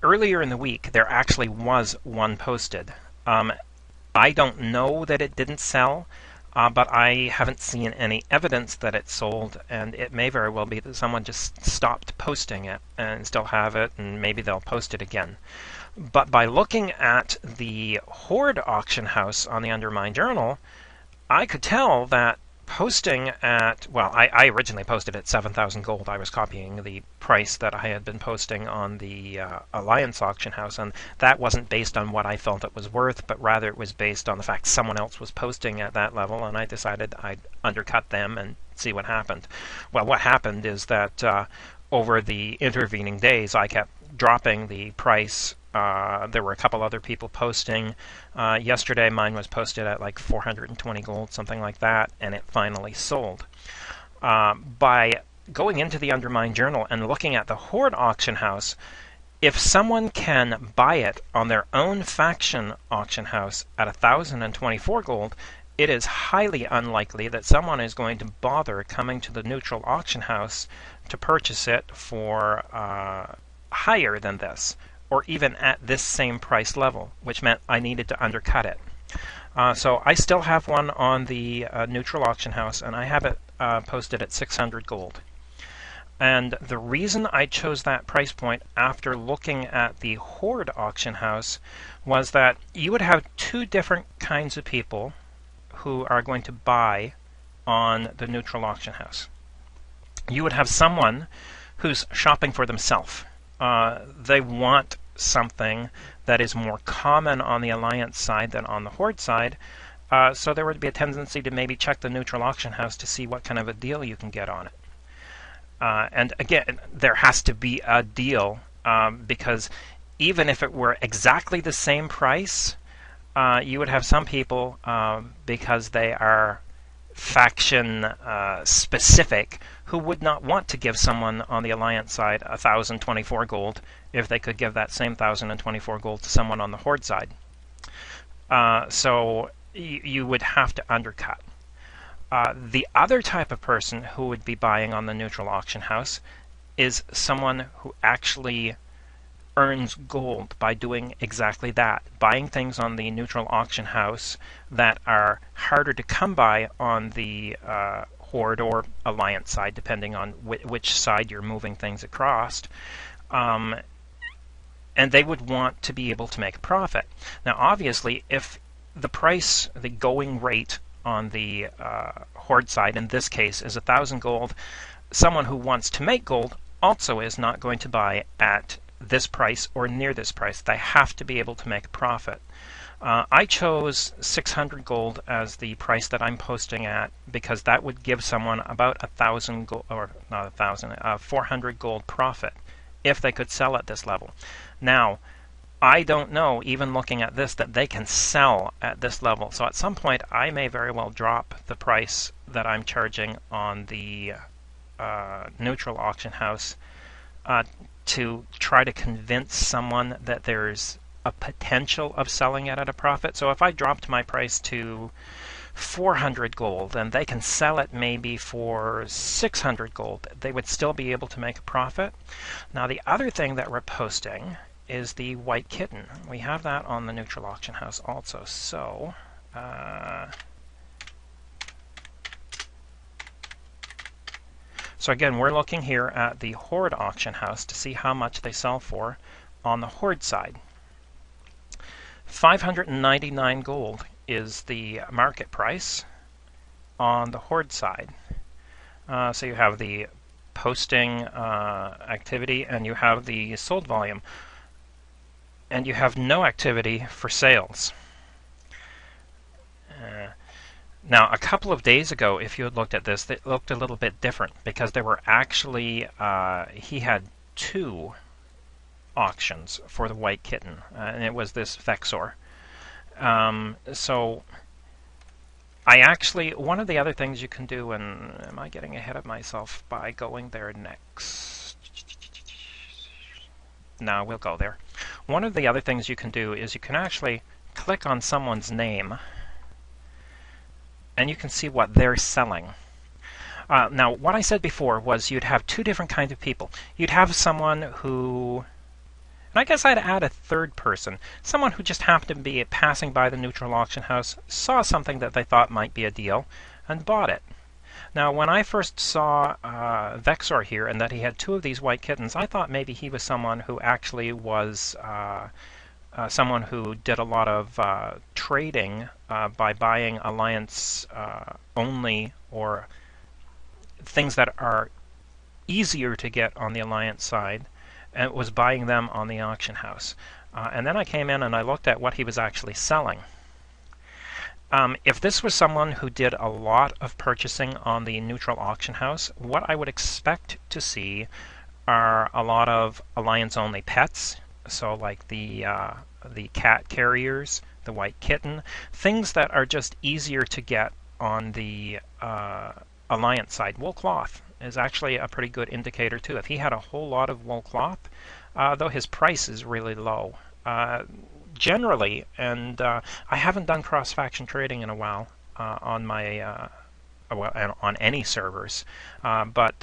Earlier in the week, there actually was one posted. I don't know that it didn't sell, but I haven't seen any evidence that it sold, and it may very well be that someone just stopped posting it and still have it, and maybe they'll post it again. But by looking at the Horde auction house on the Undermine Journal, I could tell that posting at, well, I originally posted at 7,000 gold. I was copying the price that I had been posting on the Alliance auction house, and that wasn't based on what I felt it was worth, but rather it was based on the fact someone else was posting at that level, and I decided I'd undercut them and see what happened. Well, what happened is that over the intervening days, I kept dropping the price. There were a couple other people posting. Yesterday, mine was posted at like 420 gold, something like that, and it finally sold. By going into the Undermine Journal and looking at the Horde auction house, if someone can buy it on their own faction auction house at 1,024 gold, it is highly unlikely that someone is going to bother coming to the neutral auction house to purchase it for higher than this, or even at this same price level, which meant I needed to undercut it. So I still have one on the neutral auction house, and I have it posted at 600 gold. And the reason I chose that price point after looking at the Horde auction house was that you would have two different kinds of people who are going to buy on the neutral auction house. You would have someone who's shopping for themselves. They want something that is more common on the Alliance side than on the Horde side, so there would be a tendency to maybe check the neutral auction house to see what kind of a deal you can get on it. And again, there has to be a deal, because even if it were exactly the same price, you would have some people, because they are faction specific, who would not want to give someone on the Alliance side 1,024 gold if they could give that same 1,024 gold to someone on the Horde side. So you would have to undercut. The other type of person who would be buying on the neutral auction house is someone who actually earns gold by doing exactly that, buying things on the neutral auction house that are harder to come by on the Horde or Alliance side, depending on which side you're moving things across. And they would want to be able to make a profit. Now, obviously, if the price, the going rate on the Horde side, in this case, is 1,000 gold, someone who wants to make gold also is not going to buy at this price or near this price. They have to be able to make a profit. I chose 600 gold as the price that I'm posting at because that would give someone about 1,000 gold, or not 1,000, 400 gold profit if they could sell at this level. Now, I don't know, even looking at this, that they can sell at this level. So at some point, I may very well drop the price that I'm charging on the neutral auction house to try to convince someone that there's a potential of selling it at a profit. So if I dropped my price to 400 gold and they can sell it maybe for 600 gold, they would still be able to make a profit. Now the other thing that we're posting is the white kitten. We have that on the neutral auction house also. So So again, we're looking here at the Horde auction house to see how much they sell for on the Horde side. 599 gold is the market price on the Horde side. So you have the posting activity and you have the sold volume. And you have no activity for sales. Now, a couple of days ago, if you had looked at this, it looked a little bit different because there were actually, he had 2 auctions for the white kitten, and it was this Vexor. So, I actually, one of the other things you can do, and am I getting ahead of myself by going there next? No, we'll go there. One of the other things you can do is you can actually click on someone's name and you can see what they're selling. Now, what I said before was you'd have 2 different kinds of people. You'd have someone who, and I guess I'd add a third person, someone who just happened to be passing by the neutral auction house, saw something that they thought might be a deal, and bought it. Now, when I first saw Vexor here and that he had 2 of these white kittens, I thought maybe he was someone who actually was someone who did a lot of trading by buying Alliance only or things that are easier to get on the Alliance side, and was buying them on the auction house. And then I came in and I looked at what he was actually selling. If this was someone who did a lot of purchasing on the neutral auction house, what I would expect to see are a lot of Alliance-only pets, so like the cat carriers, the white kitten, things that are just easier to get on the Alliance side. Wool cloth is actually a pretty good indicator too. If he had a whole lot of wool cloth, though his price is really low, generally, and I haven't done cross-faction trading in a while on my on any servers, but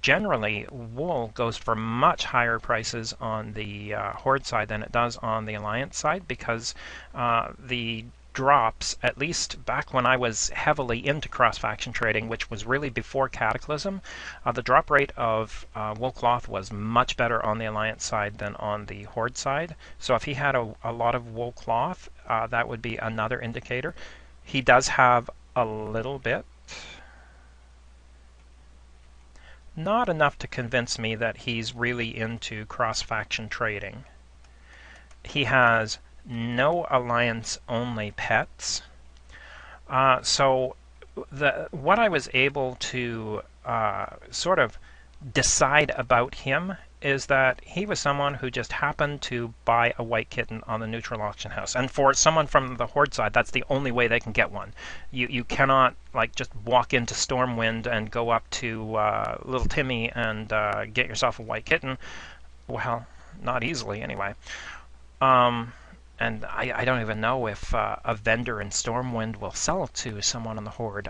generally wool goes for much higher prices on the Horde side than it does on the Alliance side because the drops, at least back when I was heavily into cross-faction trading, which was really before Cataclysm, the drop rate of wool cloth was much better on the Alliance side than on the Horde side. So if he had a lot of wool cloth, that would be another indicator. He does have a little bit. Not enough to convince me that he's really into cross-faction trading. He has no Alliance-only pets. So what I was able to sort of decide about him is that he was someone who just happened to buy a white kitten on the neutral auction house. And for someone from the Horde side, that's the only way they can get one. You cannot like just walk into Stormwind and go up to little Timmy and get yourself a white kitten. Well, not easily anyway. And I don't even know if a vendor in Stormwind will sell it to someone on the Horde.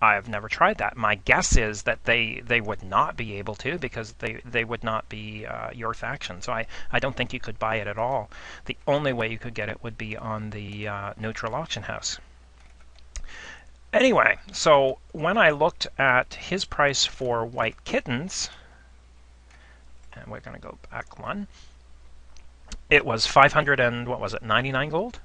I've never tried that. My guess is that they would not be able to, because they would not be your faction. So I don't think you could buy it at all. The only way you could get it would be on the neutral auction house. Anyway, so when I looked at his price for white kittens, and we're going to go back one, it was 500 and what was it, 99 gold?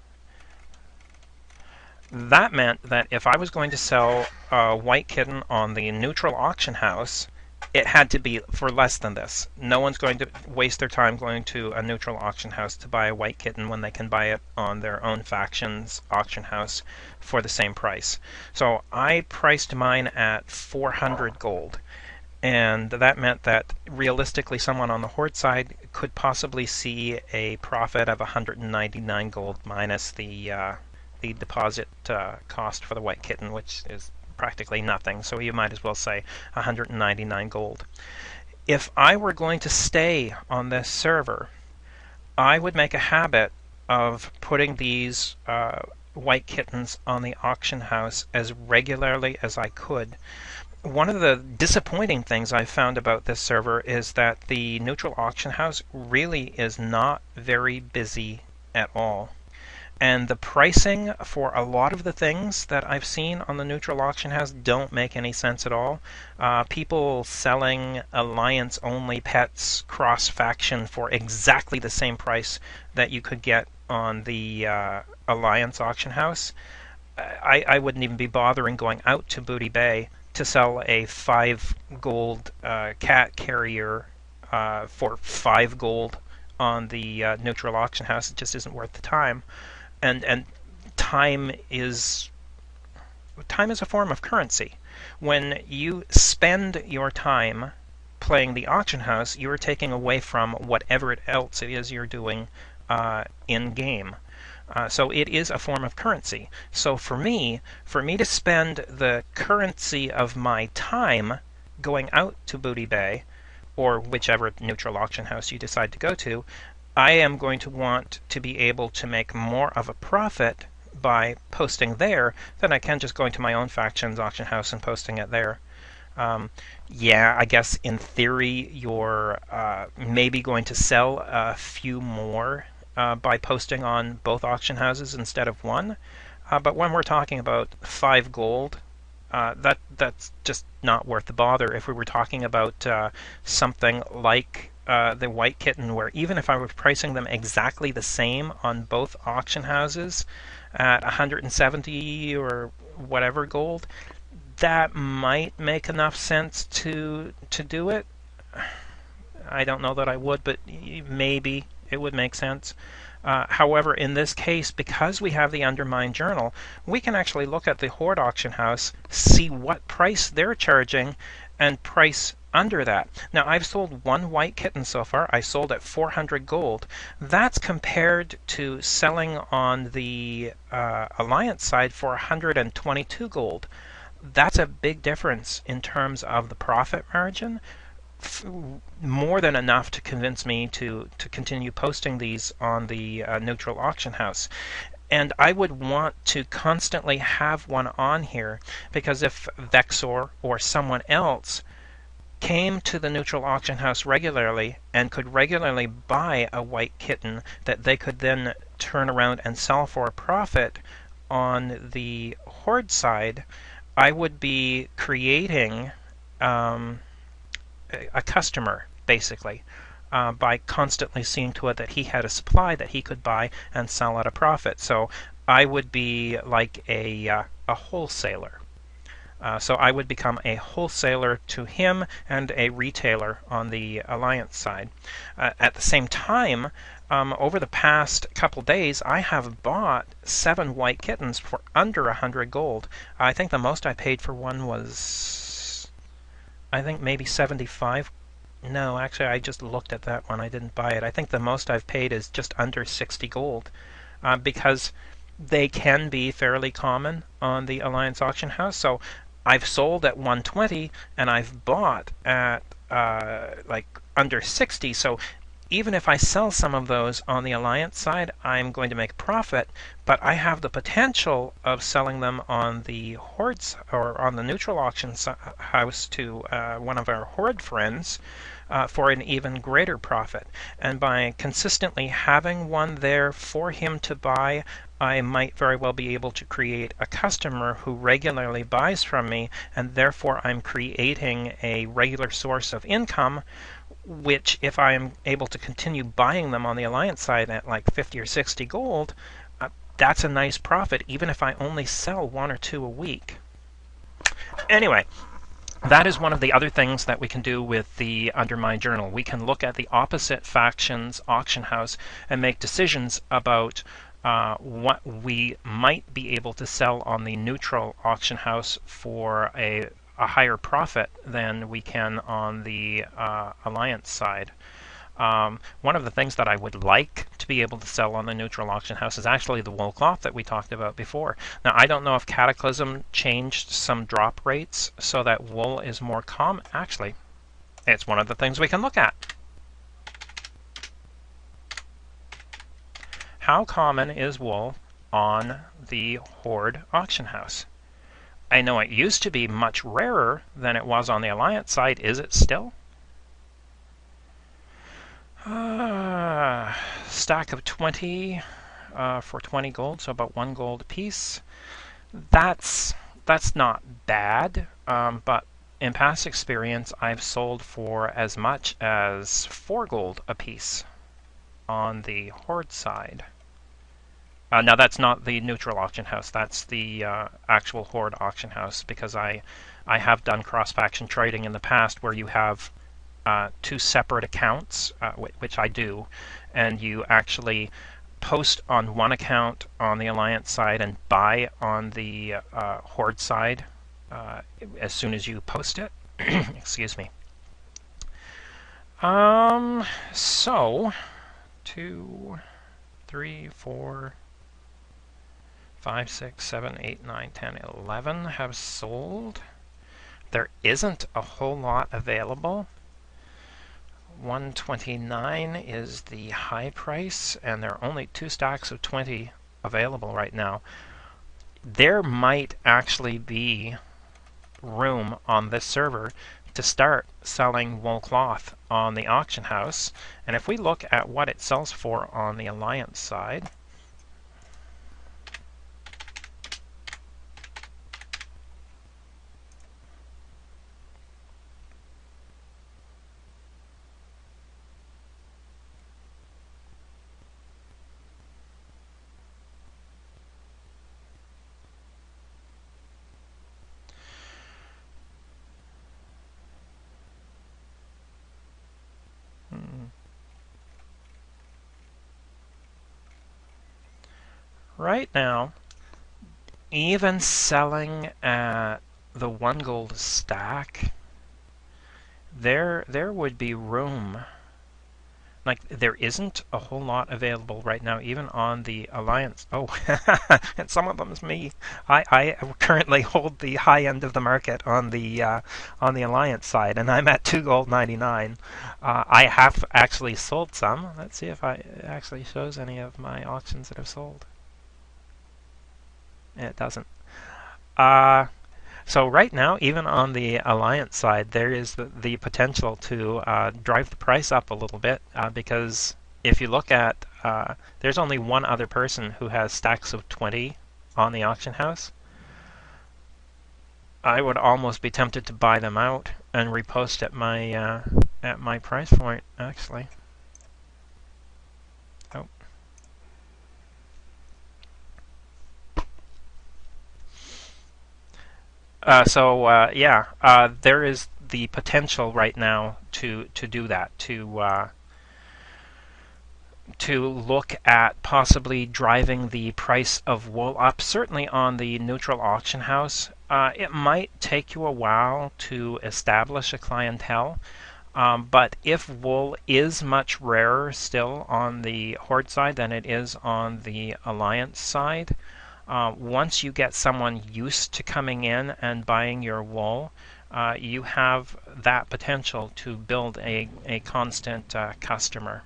That meant that if I was going to sell a white kitten on the neutral auction house, it had to be for less than this. No one's going to waste their time going to a neutral auction house to buy a white kitten when they can buy it on their own faction's auction house for the same price. So I priced mine at 400 gold. And that meant that realistically someone on the Horde side could possibly see a profit of 199 gold minus the deposit cost for the white kitten, which is practically nothing. So you might as well say 199 gold. If I were going to stay on this server, I would make a habit of putting these white kittens on the auction house as regularly as I could. One of the disappointing things I've found about this server is that the neutral auction house really is not very busy at all. And the pricing for a lot of the things that I've seen on the neutral auction house don't make any sense at all. People selling alliance-only pets cross-faction for exactly the same price that you could get on the alliance auction house. I wouldn't even be bothering going out to Booty Bay to sell a 5 gold cat carrier for 5 gold on the neutral auction house. It just isn't worth the time. And time is a form of currency. When you spend your time playing the auction house, you are taking away from whatever else it is you're doing in game. So it is a form of currency. So for me to spend the currency of my time going out to Booty Bay, or whichever neutral auction house you decide to go to, I am going to want to be able to make more of a profit by posting there than I can just going to my own faction's auction house and posting it there. Yeah, I guess in theory you're maybe going to sell a few more by posting on both auction houses instead of one. But when we're talking about 5 gold, that's just not worth the bother. If we were talking about something like the white kitten, where even if I were pricing them exactly the same on both auction houses at 170 or whatever gold, that might make enough sense to do it. I don't know that I would, but maybe it would make sense. However, in this case, because we have the Undermine Journal, we can actually look at the Horde auction house, see what price they're charging, and price under that. Now, I've sold 1 white kitten so far. I sold at 400 gold. That's compared to selling on the Alliance side for 122 gold. That's a big difference in terms of the profit margin. More than enough to convince me to continue posting these on the neutral auction house. And I would want to constantly have one on here, because if Vexor or someone else came to the neutral auction house regularly and could regularly buy a white kitten that they could then turn around and sell for a profit on the Horde side, I would be creating a customer, basically, by constantly seeing to it that he had a supply that he could buy and sell at a profit. So I would be like a wholesaler. So I would become a wholesaler to him and a retailer on the Alliance side. At the same time, over the past couple days, I have bought 7 white kittens for under 100 gold. I think the most I paid for one was, I think maybe 75. No, actually, I just looked at that one. I didn't buy it. I think the most I've paid is just under 60 gold, because they can be fairly common on the Alliance auction house. So I've sold at 120 and I've bought at like under 60. So even if I sell some of those on the Alliance side, I'm going to make a profit, but I have the potential of selling them on the Hordes or on the neutral auction house to one of our Horde friends for an even greater profit. And by consistently having one there for him to buy, I might very well be able to create a customer who regularly buys from me, and therefore I'm creating a regular source of income, which if I am able to continue buying them on the Alliance side at like 50 or 60 gold, that's a nice profit, even if I only sell 1 or 2 a week. Anyway, that is one of the other things that we can do with the Undermine Journal. We can look at the opposite faction's auction house and make decisions about what we might be able to sell on the neutral auction house for a higher profit than we can on the Alliance side. One of the things that I would like to be able to sell on the neutral auction house is actually the wool cloth that we talked about before. Now, I don't know if Cataclysm changed some drop rates so that wool is more common. Actually, it's one of the things we can look at. How common is wool on the Horde auction house? I know it used to be much rarer than it was on the Alliance side. Is it still? Stack of 20 for 20 gold, so about 1 gold a piece. That's not bad, but in past experience I've sold for as much as 4 gold a piece on the Horde side. Now that's not the neutral auction house, that's the actual Horde auction house, because I have done cross-faction trading in the past where you have 2 separate accounts, which I do, and you actually post on one account on the Alliance side and buy on the Horde side as soon as you post it. Excuse me. So 2, 3, 4, 5, 6, 7, 8, 9, 10, 11 have sold. There isn't a whole lot available. 129 is the high price, and there are only 2 stacks of 20 available right now. There might actually be room on this server to start selling wool cloth on the auction house, and if we look at what it sells for on the Alliance side, right now, even selling at the 1 gold stack, there would be room. Like, there isn't a whole lot available right now, even on the Alliance. Oh, and some of them is me. I currently hold the high end of the market on the Alliance side, and I'm at 2 gold 99. I have actually sold some. Let's see if it actually shows any of my auctions that have sold. It doesn't. So right now, even on the Alliance side, there is the potential to drive the price up a little bit, because if you look at, there's only one other person who has stacks of 20 on the auction house. I would almost be tempted to buy them out and repost at my price point, actually. Oh. There is the potential right now to do that, to look at possibly driving the price of wool up. Certainly on the neutral auction house, it might take you a while to establish a clientele, but if wool is much rarer still on the Horde side than it is on the Alliance side, once you get someone used to coming in and buying your wool, you have that potential to build a constant customer.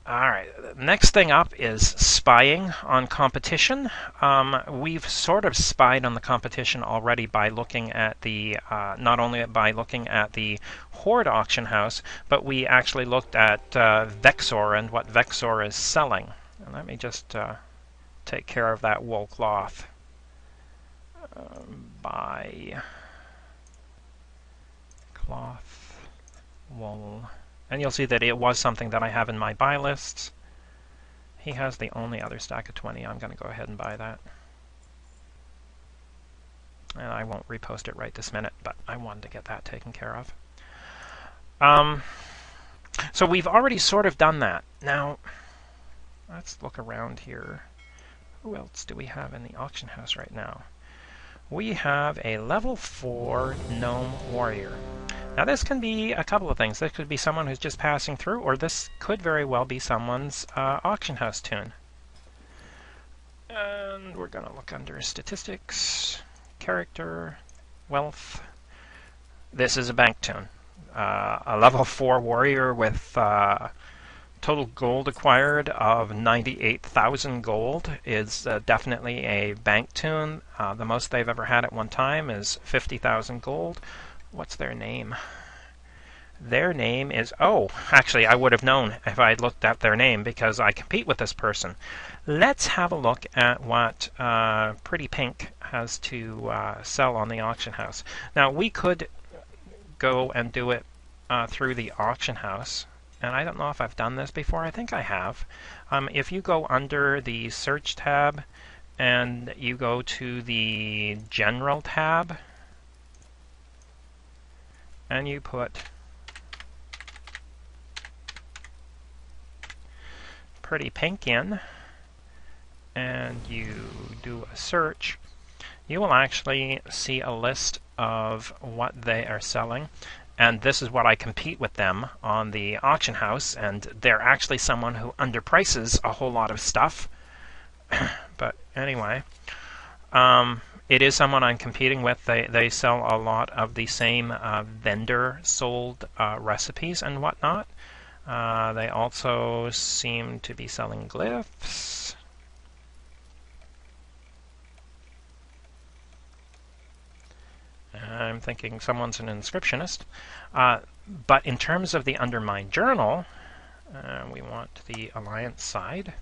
All right, next thing up is spying on competition. We've sort of spied on the competition already by looking at the, not only by looking at the Horde auction house, but we actually looked at Vexor and what Vexor is selling. And let me just take care of that wool cloth. Buy cloth wool. And you'll see that it was something that I have in my buy lists. He has the only other stack of 20. I'm going to go ahead and buy that. And I won't repost it right this minute, but I wanted to get that taken care of. So we've already sort of done that. Now, let's look around here. Who else do we have in the auction house right now? We have a level 4 gnome warrior. Now this can be a couple of things. This could be someone who's just passing through, or this could very well be someone's auction house tune. And we're going to look under statistics, character, wealth. This is a bank tune. A level 4 warrior with total gold acquired of 98,000 gold is definitely a bank tune. The most they've ever had at one time is 50,000 gold. What's their name? Their name is... Oh, actually, I would have known if I had looked at their name because I compete with this person. Let's have a look at what Pretty Pink has to sell on the auction house. Now, we could go and do it through the auction house. And I don't know if I've done this before. I think I have. If you go under the Search tab and you go to the General tab, and you put Pretty Pink in, and you do a search, you will actually see a list of what they are selling. And this is what I compete with them on the auction house, and they're actually someone who underprices a whole lot of stuff. But anyway, it is someone I'm competing with. They sell a lot of the same vendor-sold recipes and whatnot. They also seem to be selling glyphs. I'm thinking someone's an inscriptionist. But in terms of the Undermine Journal, we want the Alliance side.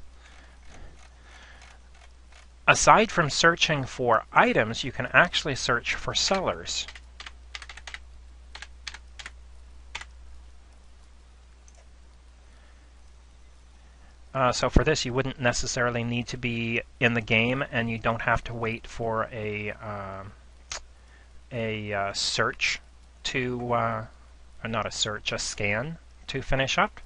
Aside from searching for items, you can actually search for sellers. So for this, you wouldn't necessarily need to be in the game, and you don't have to wait for a search to, or not a search, a scan to finish up.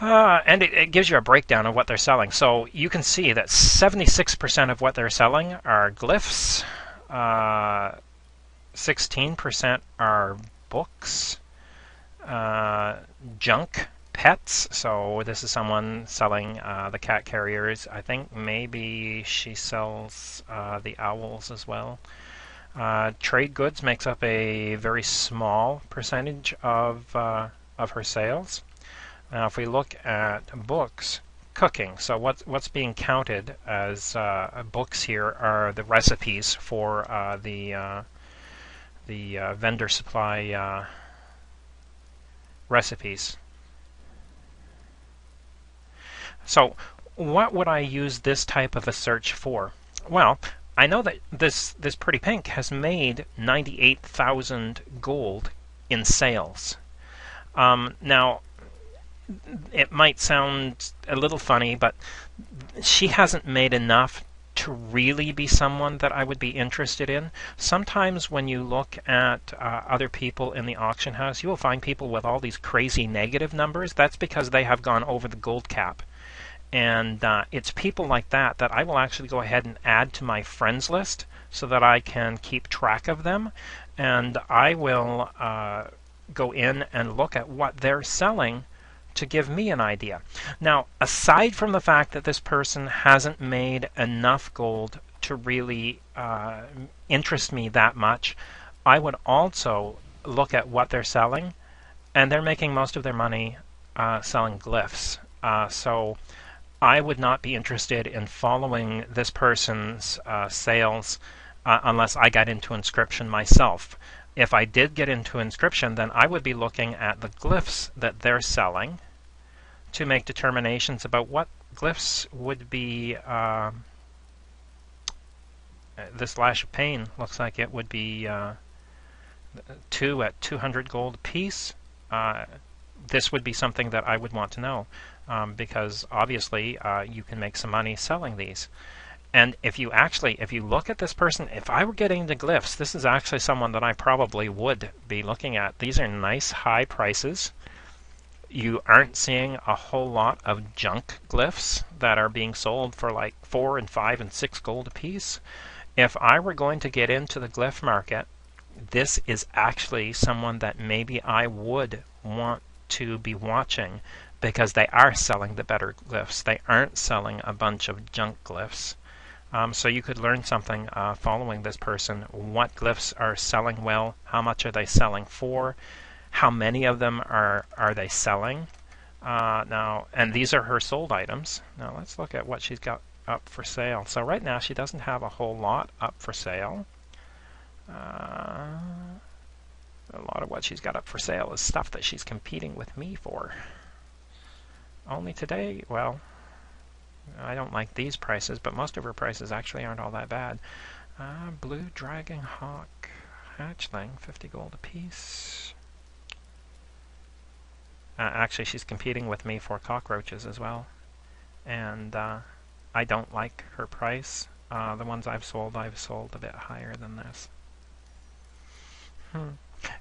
And it gives you a breakdown of what they're selling. So you can see that 76% of what they're selling are glyphs, 16% are books, junk, pets. So this is someone selling the cat carriers. I think maybe she sells the owls as well. Trade goods makes up a very small percentage of her sales. Now, if we look at books, cooking. So what's being counted as books here are the recipes for the vendor supply recipes. So what would I use this type of a search for? Well, I know that this Pretty Pink has made 98,000 gold in sales. Now, it might sound a little funny, but she hasn't made enough to really be someone that I would be interested in. Sometimes when you look at other people in the auction house, you will find people with all these crazy negative numbers. That's because they have gone over the gold cap. And it's people like that that I will actually go ahead and add to my friends list so that I can keep track of them. And I will go in and look at what they're selling to give me an idea. Now, aside from the fact that this person hasn't made enough gold to really interest me that much, I would also look at what they're selling, and they're making most of their money selling glyphs. So I would not be interested in following this person's sales unless I got into inscription myself. If I did get into inscription, then I would be looking at the glyphs that they're selling to make determinations about what glyphs would be. This Lash of Pain looks like it would be 2 at 200 gold a piece. This would be something that I would want to know, because obviously you can make some money selling these. And if you look at this person, if I were getting into glyphs, this is actually someone that I probably would be looking at. These are nice high prices. You aren't seeing a whole lot of junk glyphs that are being sold for like 4 and 5 and 6 gold a piece. If I were going to get into the glyph market, this is actually someone that maybe I would want to be watching, because they are selling the better glyphs. They aren't selling a bunch of junk glyphs. So you could learn something following this person. What glyphs are selling well? How much are they selling for? How many of them are they selling? Now, and these are her sold items. Now let's look at what she's got up for sale. So right now she doesn't have a whole lot up for sale. A lot of what she's got up for sale is stuff that she's competing with me for. Only today, well, I don't like these prices, but most of her prices actually aren't all that bad. Blue Dragon Hawk Hatchling, 50 gold apiece. Actually, she's competing with me for cockroaches as well. And I don't like her price. The ones I've sold a bit higher than this.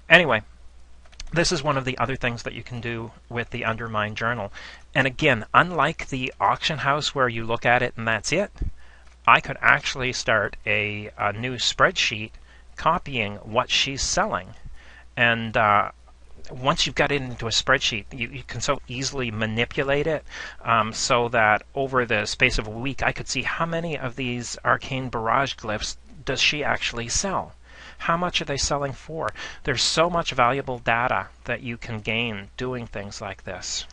Anyway, this is one of the other things that you can do with the Undermine Journal. And again, unlike the auction house where you look at it and that's it, I could actually start a new spreadsheet copying what she's selling. And once you've got it into a spreadsheet, you can so easily manipulate it, so that over the space of a week I could see how many of these arcane barrage glyphs does she actually sell. How much are they selling for? There's so much valuable data that you can gain doing things like this.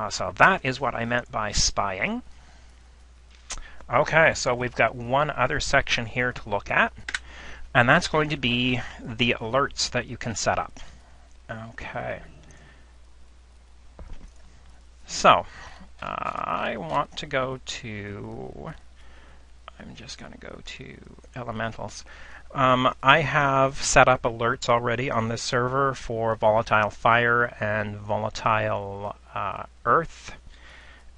So that is what I meant by spying. Okay, so we've got one other section here to look at, and that's going to be the alerts that you can set up. Okay. So, I want to go to... I'm just going to go to elementals. I have set up alerts already on this server for volatile fire and volatile earth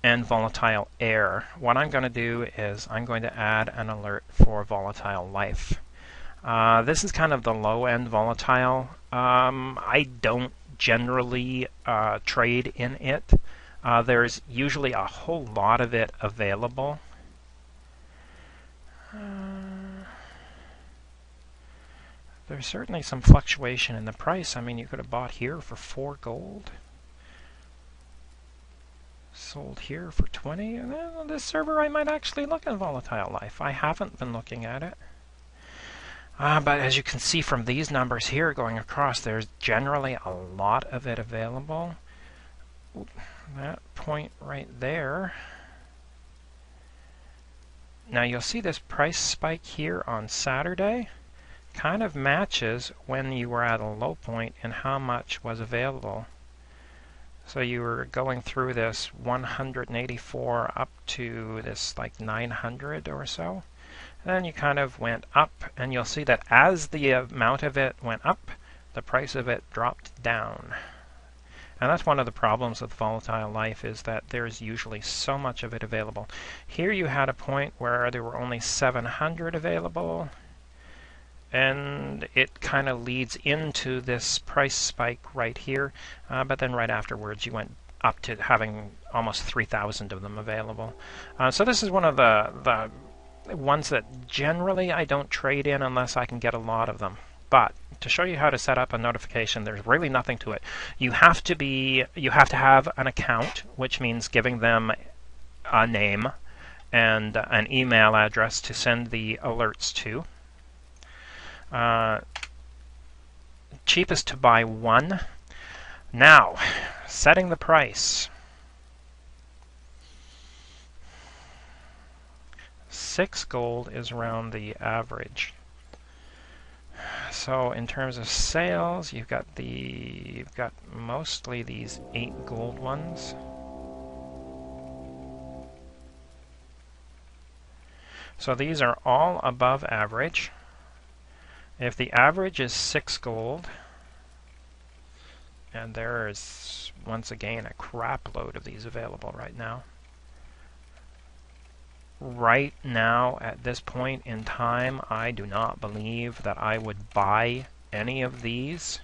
and volatile air. What I'm going to do is I'm going to add an alert for volatile life. This is kind of the low-end volatile. I don't generally trade in it. There's usually a whole lot of it available. There's certainly some fluctuation in the price. I mean, you could have bought here for 4 gold. Sold here for 20. And then on this server I might actually look at volatile life. I haven't been looking at it. But as you can see from these numbers here going across, there's generally a lot of it available. Ooh, that point right there. Now you'll see this price spike here on Saturday kind of matches when you were at a low point and how much was available. So you were going through this 184 up to this like 900 or so. And then you kind of went up, and you'll see that as the amount of it went up, the price of it dropped down. And that's one of the problems with volatile life, is that there's usually so much of it available. Here you had a point where there were only 700 available, and it kind of leads into this price spike right here, but then right afterwards you went up to having almost 3,000 of them available. So this is one of the ones that generally I don't trade in unless I can get a lot of them. But to show you how to set up a notification, there's really nothing to it. You have to have an account, which means giving them a name and an email address to send the alerts to. Cheapest to buy 1. Now, setting the price. 6 gold is around the average. So in terms of sales, you've got mostly these 8 gold ones. So these are all above average. If the average is 6 gold, and there is once again a crap load of these available right now. Right now, at this point in time, I do not believe that I would buy any of these.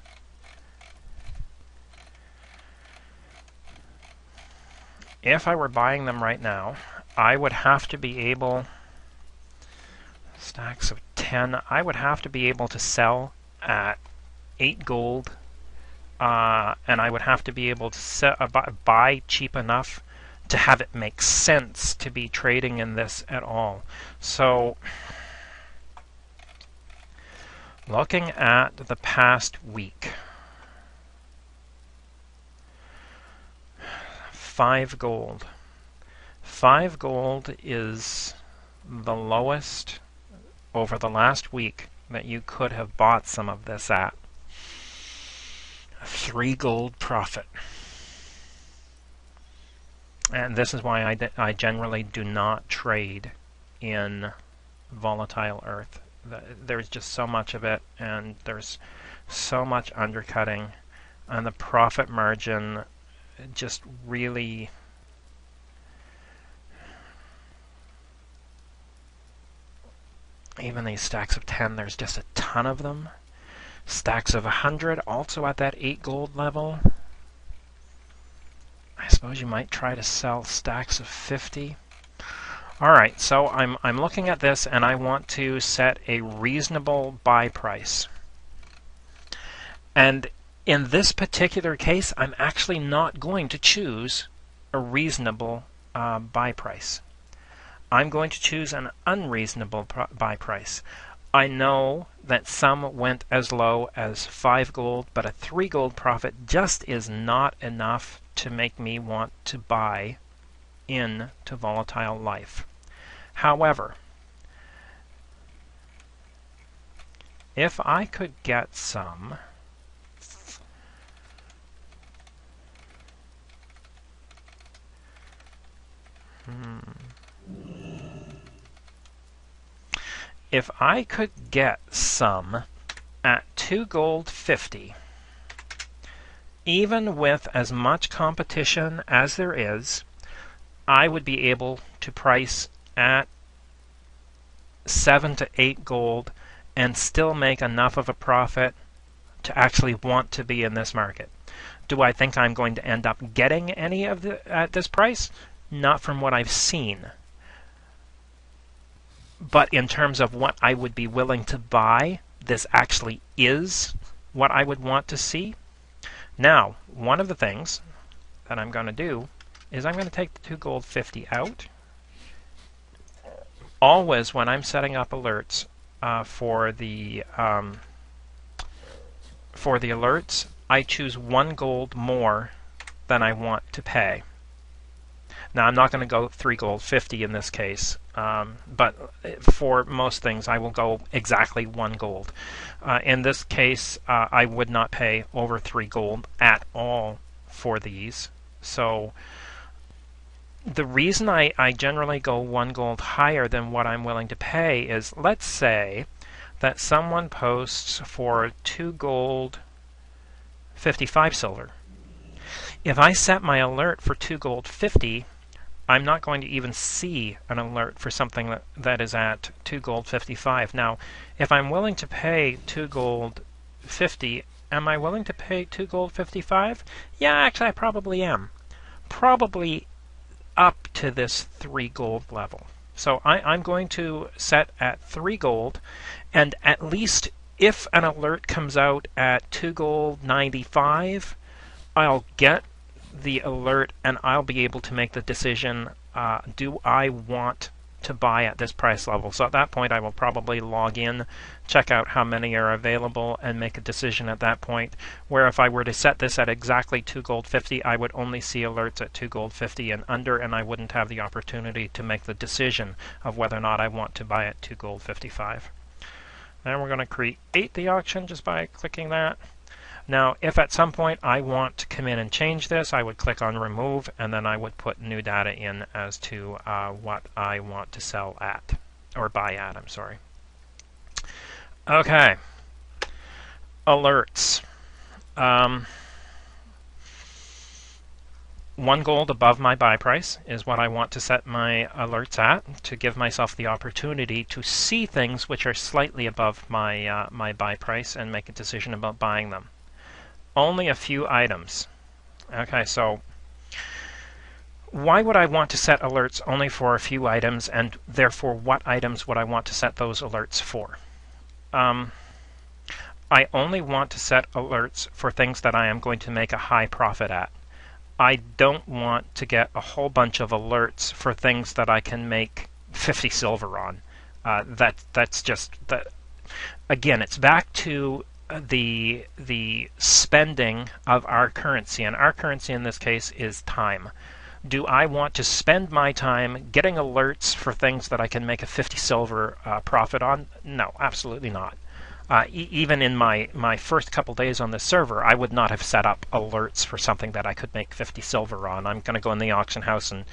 If I were buying them right now, I would have to be able, stacks of 10, I would have to be able to sell at 8 gold, and I would have to be able to buy cheap enough to have it make sense to be trading in this at all. So, looking at the past week, 5 gold. 5 gold is the lowest over the last week that you could have bought some of this at. 3 gold profit. And this is why I generally do not trade in volatile earth. There's just so much of it, and there's so much undercutting, and the profit margin just really... Even these stacks of 10, there's just a ton of them. Stacks of 100, also at that 8 gold level. I suppose you might try to sell stacks of 50. Alright, so I'm looking at this and I want to set a reasonable buy price. And in this particular case, I'm actually not going to choose a reasonable buy price. I'm going to choose an unreasonable buy price. I know that some went as low as 5 gold, but a 3 gold profit just is not enough to make me want to buy into volatile life. However, if I could get some if I could get some at 2 gold 50, even with as much competition as there is, I would be able to price at 7 to 8 gold and still make enough of a profit to actually want to be in this market. Do I think I'm going to end up getting any of at this price? Not from what I've seen. But in terms of what I would be willing to buy, this actually is what I would want to see. Now, one of the things that I'm going to do is I'm going to take the 2 gold 50 out. Always when I'm setting up alerts for the alerts, I choose 1 gold more than I want to pay. Now, I'm not going to go 3 gold 50 in this case, but for most things, I will go exactly 1 gold. In this case, I would not pay over 3 gold at all for these. So the reason I generally go 1 gold higher than what I'm willing to pay is, let's say that someone posts for 2 gold 55 silver. If I set my alert for 2 gold 50, I'm not going to even see an alert for something that is at 2 gold 55. Now, if I'm willing to pay 2 gold 50, am I willing to pay 2 gold 55? Yeah, actually I probably am. Probably up to this 3 gold level. So I'm going to set at 3 gold, and at least if an alert comes out at 2 gold 95, I'll get the alert and I'll be able to make the decision, do I want to buy at this price level. So at that point, I will probably log in, check out how many are available, and make a decision at that point. Where if I were to set this at exactly 2 gold 50, I would only see alerts at 2 gold 50 and under, and I wouldn't have the opportunity to make the decision of whether or not I want to buy at 2 gold 55. Then we're going to create the auction just by clicking that. Now, if at some point I want to come in and change this, I would click on remove, and then I would put new data in as to what I want to sell at, or buy at, I'm sorry. Okay, alerts. 1 gold above my buy price is what I want to set my alerts at, to give myself the opportunity to see things which are slightly above my, my buy price and make a decision about buying them. Only a few items. Okay, so why would I want to set alerts only for a few items, and therefore what items would I want to set those alerts for? I only want to set alerts for things that I am going to make a high profit at. I don't want to get a whole bunch of alerts for things that I can make 50 silver on. That's just that. Again, it's back to the spending of our currency, and our currency in this case is time. Do I want to spend my time getting alerts for things that I can make a 50 silver profit on? No, absolutely not. Even in my first couple days on this server, I would not have set up alerts for something that I could make 50 silver on. I'm going to go in the auction house and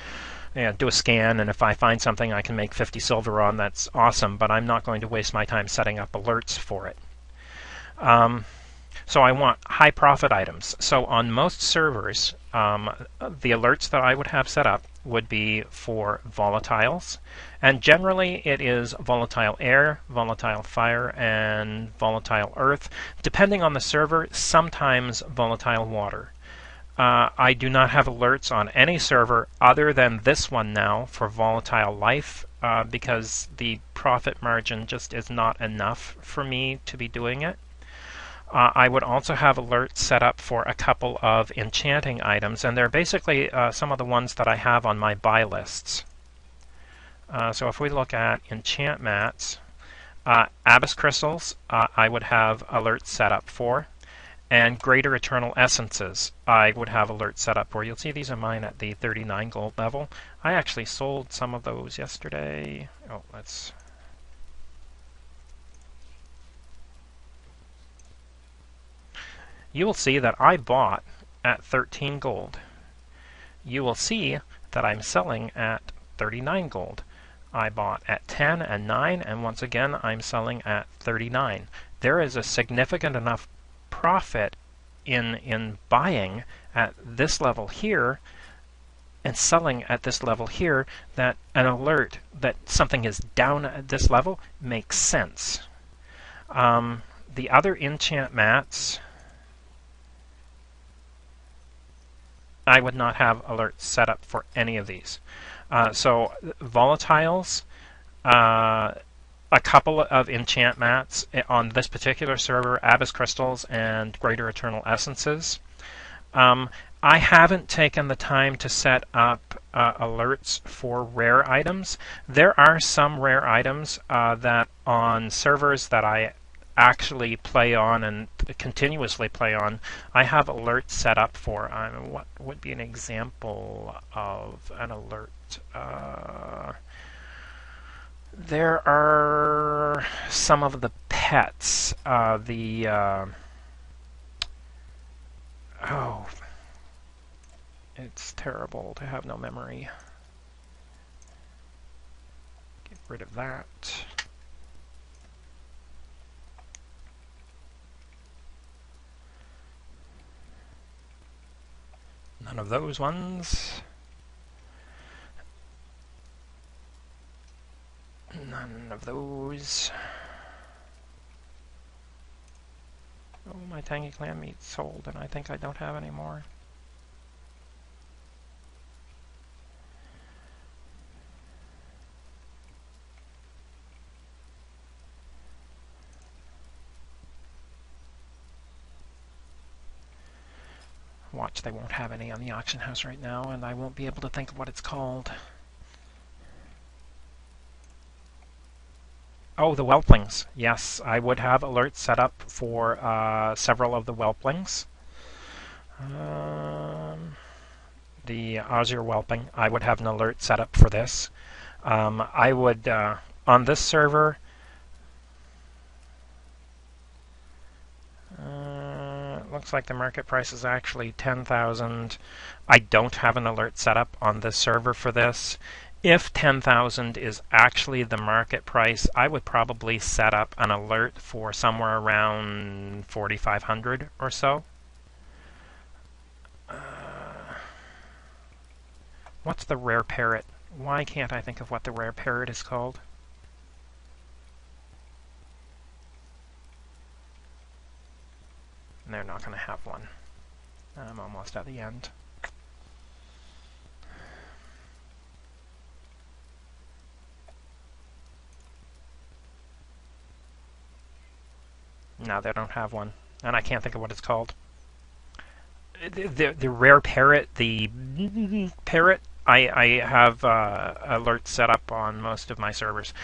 do a scan, and if I find something I can make 50 silver on, that's awesome, but I'm not going to waste my time setting up alerts for it. So I want high profit items. So on most servers, the alerts that I would have set up would be for volatiles, and generally it is volatile air, volatile fire, and volatile earth. Depending on the server, sometimes volatile water. I do not have alerts on any server other than this one now for volatile life, because the profit margin just is not enough for me to be doing it. I would also have alerts set up for a couple of enchanting items, and they're basically some of the ones that I have on my buy lists. So if we look at enchant mats, abyss crystals I would have alerts set up for, and greater eternal essences I would have alerts set up for. You'll see these are mine at the 39 gold level. I actually sold some of those yesterday. Oh, let's... You will see that I bought at 13 gold. You will see that I'm selling at 39 gold. I bought at 10 and 9, and once again I'm selling at 39. There is a significant enough profit in buying at this level here and selling at this level here that an alert that something is down at this level makes sense. The other enchant mats, I would not have alerts set up for any of these. So volatiles, a couple of enchant mats on this particular server, abyss crystals and greater eternal essences. I haven't taken the time to set up alerts for rare items. There are some rare items that on servers that I actually play on and continuously play on, I have alerts set up for. What would be an example of an alert? There are some of the pets. Oh, it's terrible to have no memory. Get rid of that. None of those ones. None of those. Oh, my tangy clam meat sold, and I think I don't have any more. Watch, they won't have any on the auction house right now, and I won't be able to think of what it's called. Oh, the whelplings. Yes, I would have alerts set up for several of the whelplings. The Azure whelping, I would have an alert set up for this. I would, on this server, looks like the market price is actually 10,000. I don't have an alert set up on this server for this. If 10,000 is actually the market price, I would probably set up an alert for somewhere around 4,500 or so. What's the rare parrot? Why can't I think of what the rare parrot is called? They're not going to have one. I'm almost at the end. No, they don't have one. And I can't think of what it's called. The rare parrot, the parrot, I have alerts set up on most of my servers.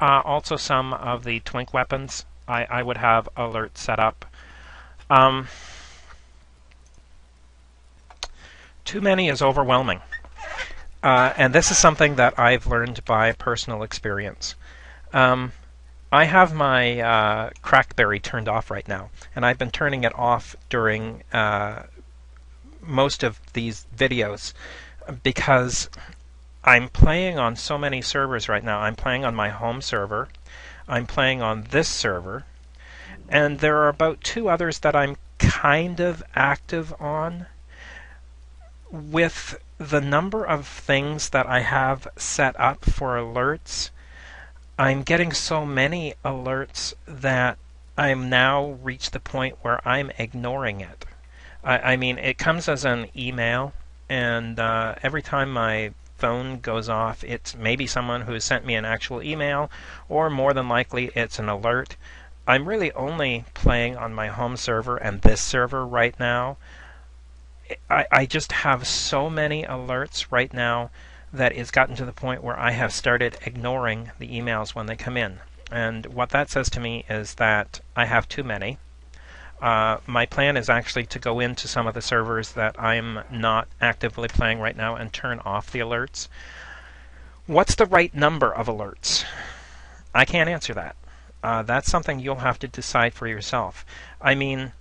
Also, some of the twink weapons, I would have alerts set up. Too many is overwhelming. And this is something that I've learned by personal experience. I have my Crackberry turned off right now, and I've been turning it off during most of these videos because I'm playing on so many servers right now. I'm playing on my home server, I'm playing on this server, and there are about 2 others that I'm kind of active on. With the number of things that I have set up for alerts, I'm getting so many alerts that I'm now reached the point where I'm ignoring it. I mean, it comes as an email, and every time my phone goes off, it's maybe someone who sent me an actual email, or more than likely it's an alert. I'm really only playing on my home server and this server right now. I just have so many alerts right now that it's gotten to the point where I have started ignoring the emails when they come in. And what that says to me is that I have too many. My plan is actually to go into some of the servers that I'm not actively playing right now and turn off the alerts. What's the right number of alerts? I can't answer that. That's something you'll have to decide for yourself. I mean,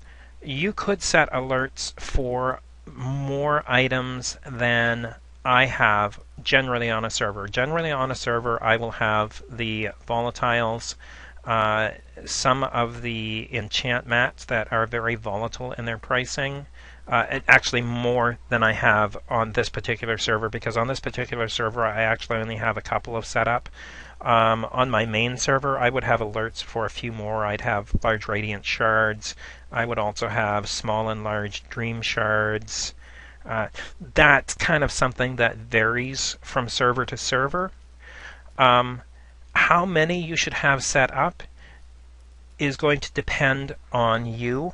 you could set alerts for more items than I have generally on a server. Generally on a server, I will have the volatiles, some of the enchant mats that are very volatile in their pricing. Actually more than I have on this particular server, because on this particular server I actually only have a couple of set up. On my main server, I would have alerts for a few more. I'd have large radiant shards. I would also have small and large dream shards. That's kind of something that varies from server to server. How many you should have set up is going to depend on you.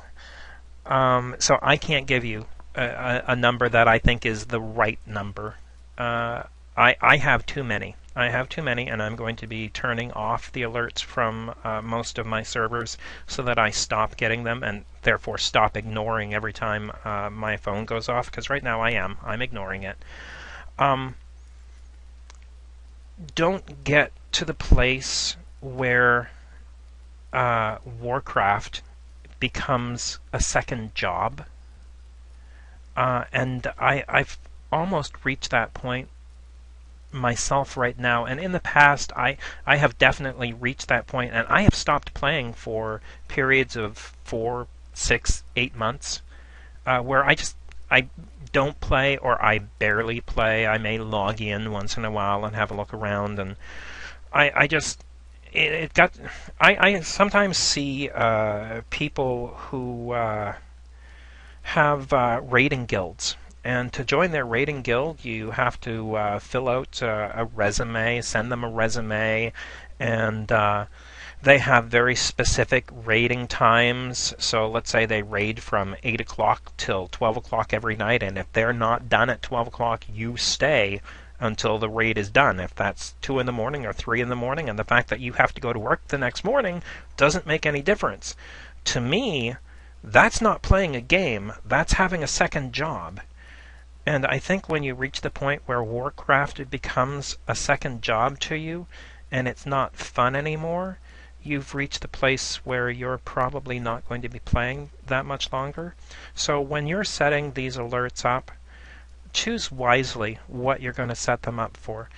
So I can't give you a number that I think is the right number. I have too many. I have too many, and I'm going to be turning off the alerts from most of my servers so that I stop getting them and therefore stop ignoring every time my phone goes off, because right now I'm ignoring it. Don't get to the place where Warcraft becomes a second job. And I've almost reached that point myself right now, and in the past I have definitely reached that point, and I have stopped playing for periods of 4, 6, 8 months where I don't play, or I barely play. I may log in once in a while and have a look around, and I sometimes see people who have raiding guilds. And to join their raiding guild, you have to fill out a resume, send them a resume, and they have very specific raiding times. So let's say they raid from 8 o'clock till 12 o'clock every night, and if they're not done at 12 o'clock, you stay until the raid is done. If that's 2 in the morning or 3 in the morning, and the fact that you have to go to work the next morning doesn't make any difference. To me, that's not playing a game, that's having a second job. And I think when you reach the point where Warcraft becomes a second job to you, and it's not fun anymore, you've reached the place where you're probably not going to be playing that much longer. So when you're setting these alerts up, choose wisely what you're going to set them up for.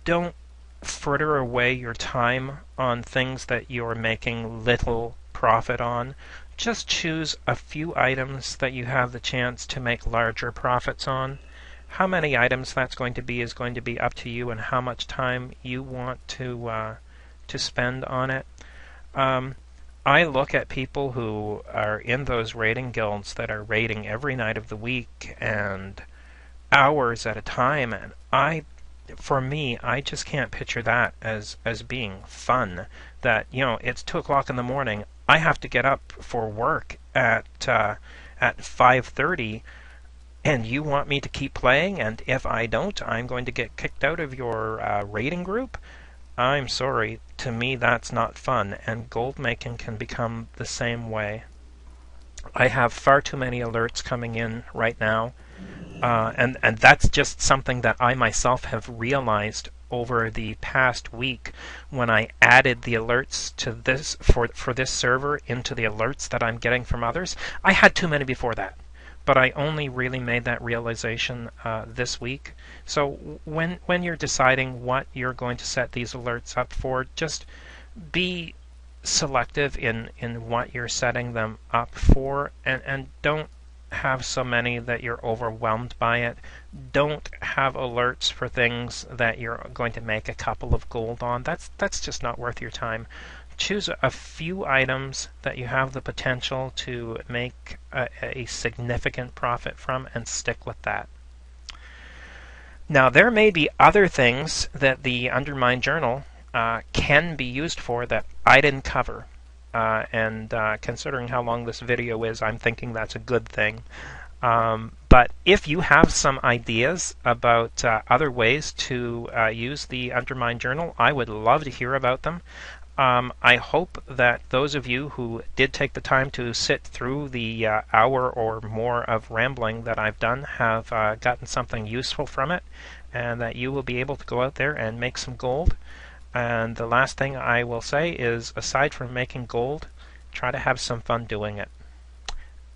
Don't fritter away your time on things that you're making little profit on. Just choose a few items that you have the chance to make larger profits on. How many items that's going to be is going to be up to you, and how much time you want to spend on it. I look at people who are in those raiding guilds that are raiding every night of the week and hours at a time, and for me, I just can't picture that as being fun. That, it's 2 o'clock in the morning, I have to get up for work at 5:30, and you want me to keep playing, and if I don't, I'm going to get kicked out of your raiding group? I'm sorry, to me that's not fun, and gold making can become the same way. I have far too many alerts coming in right now, and that's just something that I myself have realized over the past week when I added the alerts to this for this server into the alerts that I'm getting from others. I had too many before that, but I only really made that realization this week. So when you're deciding what you're going to set these alerts up for, just be selective in what you're setting them up for, and don't have so many that you're overwhelmed by it. Don't have alerts for things that you're going to make a couple of gold on. That's just not worth your time. Choose a few items that you have the potential to make a significant profit from, and stick with that. Now, there may be other things that the Undermine Journal can be used for that I didn't cover. And considering how long this video is, I'm thinking that's a good thing. But if you have some ideas about other ways to use the Undermine Journal, I would love to hear about them. I hope that those of you who did take the time to sit through the hour or more of rambling that I've done have gotten something useful from it, and that you will be able to go out there and make some gold. And the last thing I will say is, aside from making gold, try to have some fun doing it.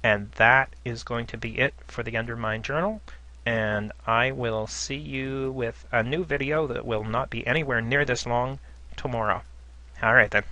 And that is going to be it for the Undermine Journal, and I will see you with a new video that will not be anywhere near this long tomorrow. All right then.